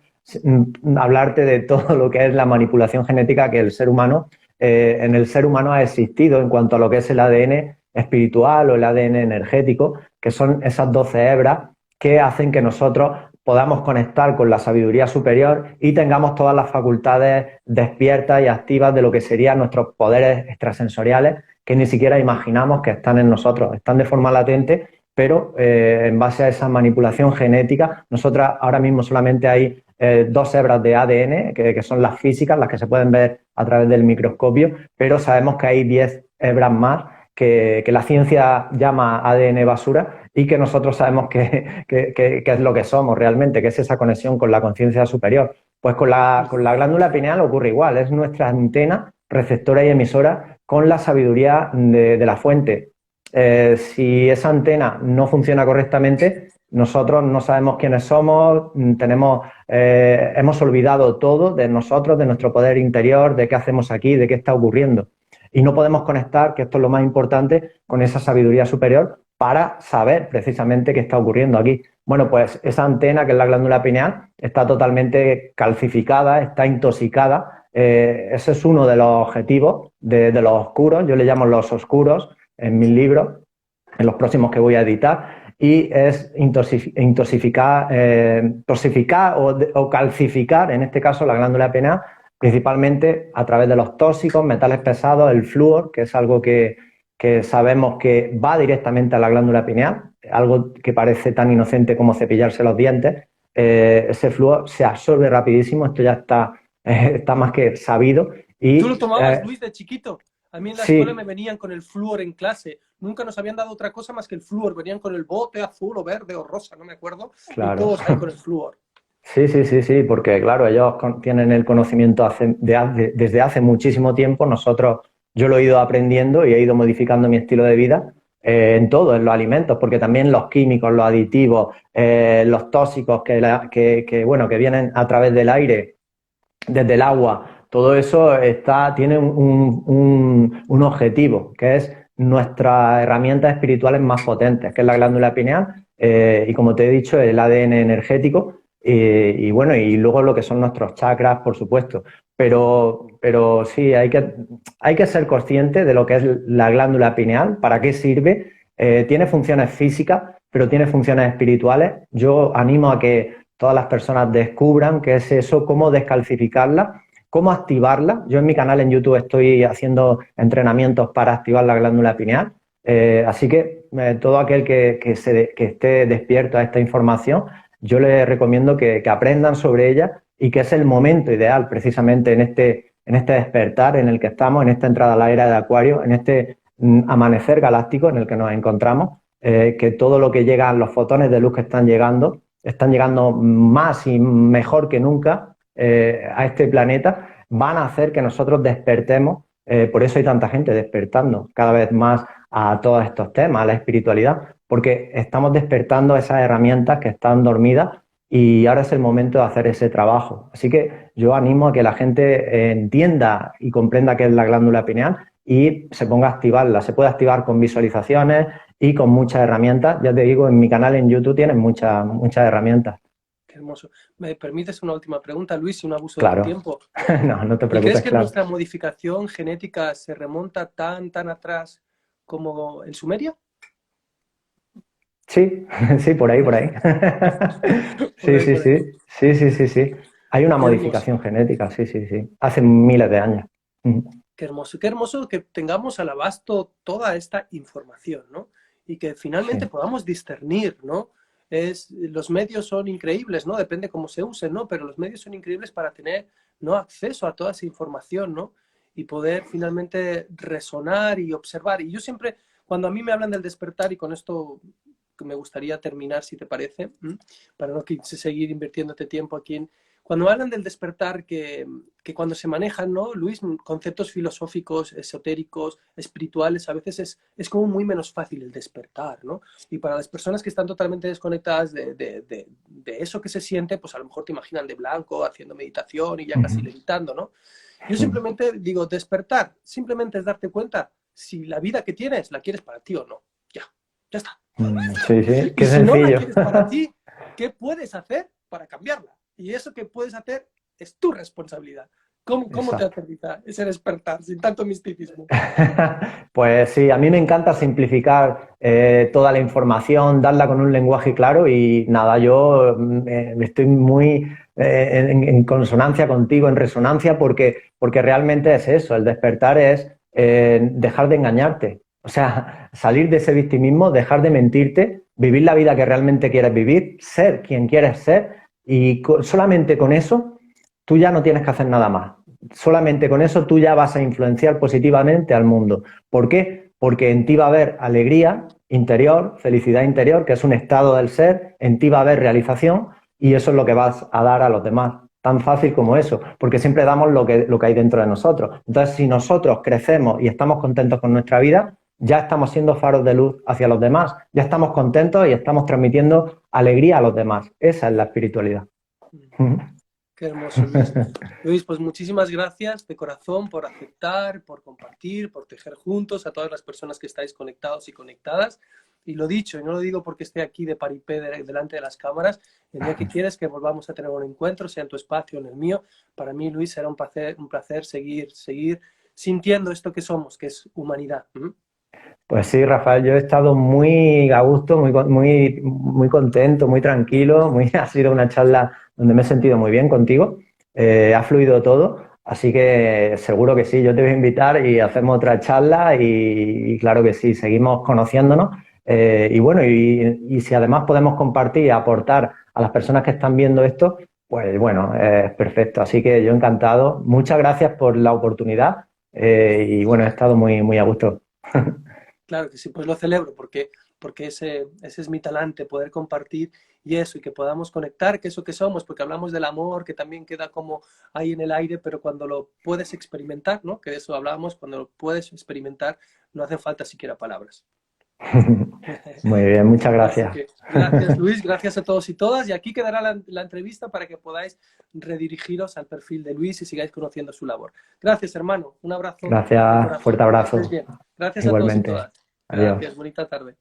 hablarte de todo lo que es la manipulación genética que el ser humano, en el ser humano ha existido en cuanto a lo que es el ADN espiritual o el ADN energético, que son esas 12 hebras que hacen que nosotros podamos conectar con la sabiduría superior y tengamos todas las facultades despiertas y activas de lo que serían nuestros poderes extrasensoriales que ni siquiera imaginamos que están en nosotros, están de forma latente, pero en base a esa manipulación genética, nosotros ahora mismo solamente hay 2 hebras de ADN, que son las físicas, las que se pueden ver a través del microscopio, pero sabemos que hay 10 hebras más que la ciencia llama ADN basura y que nosotros sabemos que es lo que somos realmente, que es esa conexión con la conciencia superior. Pues con la glándula pineal ocurre igual, es nuestra antena receptora y emisora con la sabiduría de la fuente. Si esa antena no funciona correctamente, nosotros no sabemos quiénes somos, hemos olvidado todo de nosotros, de nuestro poder interior, de qué hacemos aquí, de qué está ocurriendo. Y no podemos conectar, que esto es lo más importante, con esa sabiduría superior para saber precisamente qué está ocurriendo aquí. Bueno, pues esa antena, que es la glándula pineal, está totalmente calcificada, está intoxicada. Ese es uno de los objetivos de los oscuros, yo le llamo los oscuros en mis libros, en los próximos que voy a editar, y es toxificar o calcificar, en este caso, la glándula pineal, principalmente a través de los tóxicos, metales pesados, el flúor, que es algo que sabemos que va directamente a la glándula pineal, algo que parece tan inocente como cepillarse los dientes. Ese flúor se absorbe rapidísimo, esto ya está más que sabido. Y, ¿tú lo tomabas, Luis, de chiquito? A mí en la escuela me sí, venían con el flúor en clase. Nunca nos habían dado otra cosa más que el flúor. Venían con el bote azul o verde o rosa, no me acuerdo. Y claro. todos ahí con el flúor. Sí, sí, sí, sí, porque claro, ellos tienen el conocimiento desde hace muchísimo tiempo. Yo lo he ido aprendiendo y he ido modificando mi estilo de vida en todo, en los alimentos, porque también los químicos, los aditivos, los tóxicos que vienen a través del aire, desde el agua, todo eso tiene un objetivo, que es nuestras herramientas espirituales más potentes, que es la glándula pineal y, como te he dicho, el ADN energético y bueno, y luego lo que son nuestros chakras, por supuesto. Pero sí, hay que ser consciente de lo que es la glándula pineal, para qué sirve. Tiene funciones físicas, pero tiene funciones espirituales. Yo animo a que todas las personas descubran qué es eso, cómo descalcificarla cómo activarla. Yo en mi canal en YouTube estoy haciendo entrenamientos para activar la glándula pineal. Así que todo aquel que esté despierto a esta información, yo les recomiendo que aprendan sobre ella y que es el momento ideal precisamente en este despertar en el que estamos, en esta entrada a la era de Acuario, en este amanecer galáctico en el que nos encontramos, que todo lo que llegan, los fotones de luz que están llegando más y mejor que nunca a este planeta, van a hacer que nosotros despertemos. Por eso hay tanta gente despertando cada vez más a todos estos temas, a la espiritualidad, porque estamos despertando esas herramientas que están dormidas y ahora es el momento de hacer ese trabajo. Así que yo animo a que la gente entienda y comprenda qué es la glándula pineal y se ponga a activarla. Se puede activar con visualizaciones y con muchas herramientas. Ya te digo, en mi canal en YouTube tienes muchas herramientas. Qué hermoso. ¿Me permites una última pregunta, Luis, sin un abuso de Claro. tu tiempo? No, no te ¿Y preocupes, crees que claro. nuestra modificación genética se remonta tan atrás como en Sumeria? Sí, sí, por ahí, por ahí. Por Sí, ahí, sí, por ahí. sí, sí, sí, sí, sí. Hay una Qué hermoso. modificación genética, sí, sí, sí. Hace miles de años. Qué hermoso que tengamos al abasto toda esta información, ¿no? Y que finalmente Sí. podamos discernir, ¿no? Los medios son increíbles, ¿no? Depende cómo se usen, ¿no? Pero los medios son increíbles para tener, ¿no? Acceso a toda esa información, ¿no? Y poder finalmente resonar y observar. Y yo siempre, cuando a mí me hablan del despertar, y con esto que me gustaría terminar, si te parece, para no seguir invirtiéndote tiempo aquí cuando hablan del despertar, que cuando se manejan, ¿no, Luis? Conceptos filosóficos, esotéricos, espirituales, a veces es como muy menos fácil el despertar, ¿no? Y para las personas que están totalmente desconectadas de eso que se siente, pues a lo mejor te imaginan de blanco, haciendo meditación y ya casi levitando, ¿no? Yo simplemente digo, despertar, simplemente es darte cuenta si la vida que tienes la quieres para ti o no. Ya está. Sí, sí, Y qué si no la sencillo. quieres para ti, ¿qué puedes hacer para cambiarla? Y eso que puedes hacer es tu responsabilidad. ¿Cómo te Exacto. aterriza ese despertar sin tanto misticismo? Pues sí, a mí me encanta simplificar toda la información, darla con un lenguaje claro y nada, yo estoy muy en consonancia contigo, en resonancia, porque realmente es eso, el despertar es dejar de engañarte, o sea, salir de ese victimismo, dejar de mentirte, vivir la vida que realmente quieres vivir, ser quien quieres ser y solamente con eso tú ya no tienes que hacer nada más. Solamente con eso tú ya vas a influenciar positivamente al mundo. ¿Por qué? Porque en ti va a haber alegría interior, felicidad interior, que es un estado del ser, en ti va a haber realización y eso es lo que vas a dar a los demás. Tan fácil como eso, porque siempre damos lo que hay dentro de nosotros. Entonces, si nosotros crecemos y estamos contentos con nuestra vida, ya estamos siendo faros de luz hacia los demás, ya estamos contentos y estamos transmitiendo alegría a los demás. Esa es la espiritualidad. Qué hermoso, Luis. Luis, pues muchísimas gracias de corazón por aceptar, por compartir, por tejer juntos a todas las personas que estáis conectados y conectadas. Y lo dicho, y no lo digo porque esté aquí de paripé delante de las cámaras, el día que quieres que volvamos a tener un encuentro, sea en tu espacio o en el mío, para mí, Luis, será un placer seguir sintiendo esto que somos, que es humanidad. Pues sí, Rafael, yo he estado muy a gusto, muy contento, muy tranquilo. Ha sido una charla donde me he sentido muy bien contigo. Ha fluido todo, así que seguro que sí. Yo te voy a invitar y hacemos otra charla y claro que sí, seguimos conociéndonos. Y bueno, y si además podemos compartir y aportar a las personas que están viendo esto, pues bueno, es perfecto. Así que yo encantado. Muchas gracias por la oportunidad y bueno, he estado muy a gusto. Claro que sí, pues lo celebro porque ese es mi talante, poder compartir y que podamos conectar, que eso que somos, porque hablamos del amor, que también queda como ahí en el aire, pero cuando lo puedes experimentar, ¿no? Que de eso hablábamos, cuando lo puedes experimentar, no hace falta siquiera palabras. Muy bien, muchas Así gracias. que gracias, Luis, gracias a todos y todas, y aquí quedará la entrevista para que podáis redirigiros al perfil de Luis y sigáis conociendo su labor. Gracias, hermano, un abrazo de Gracias, fuerte corazón, que estés abrazo. bien. Gracias a todos y Igualmente. todas. Adiós. Gracias, bonita tarde.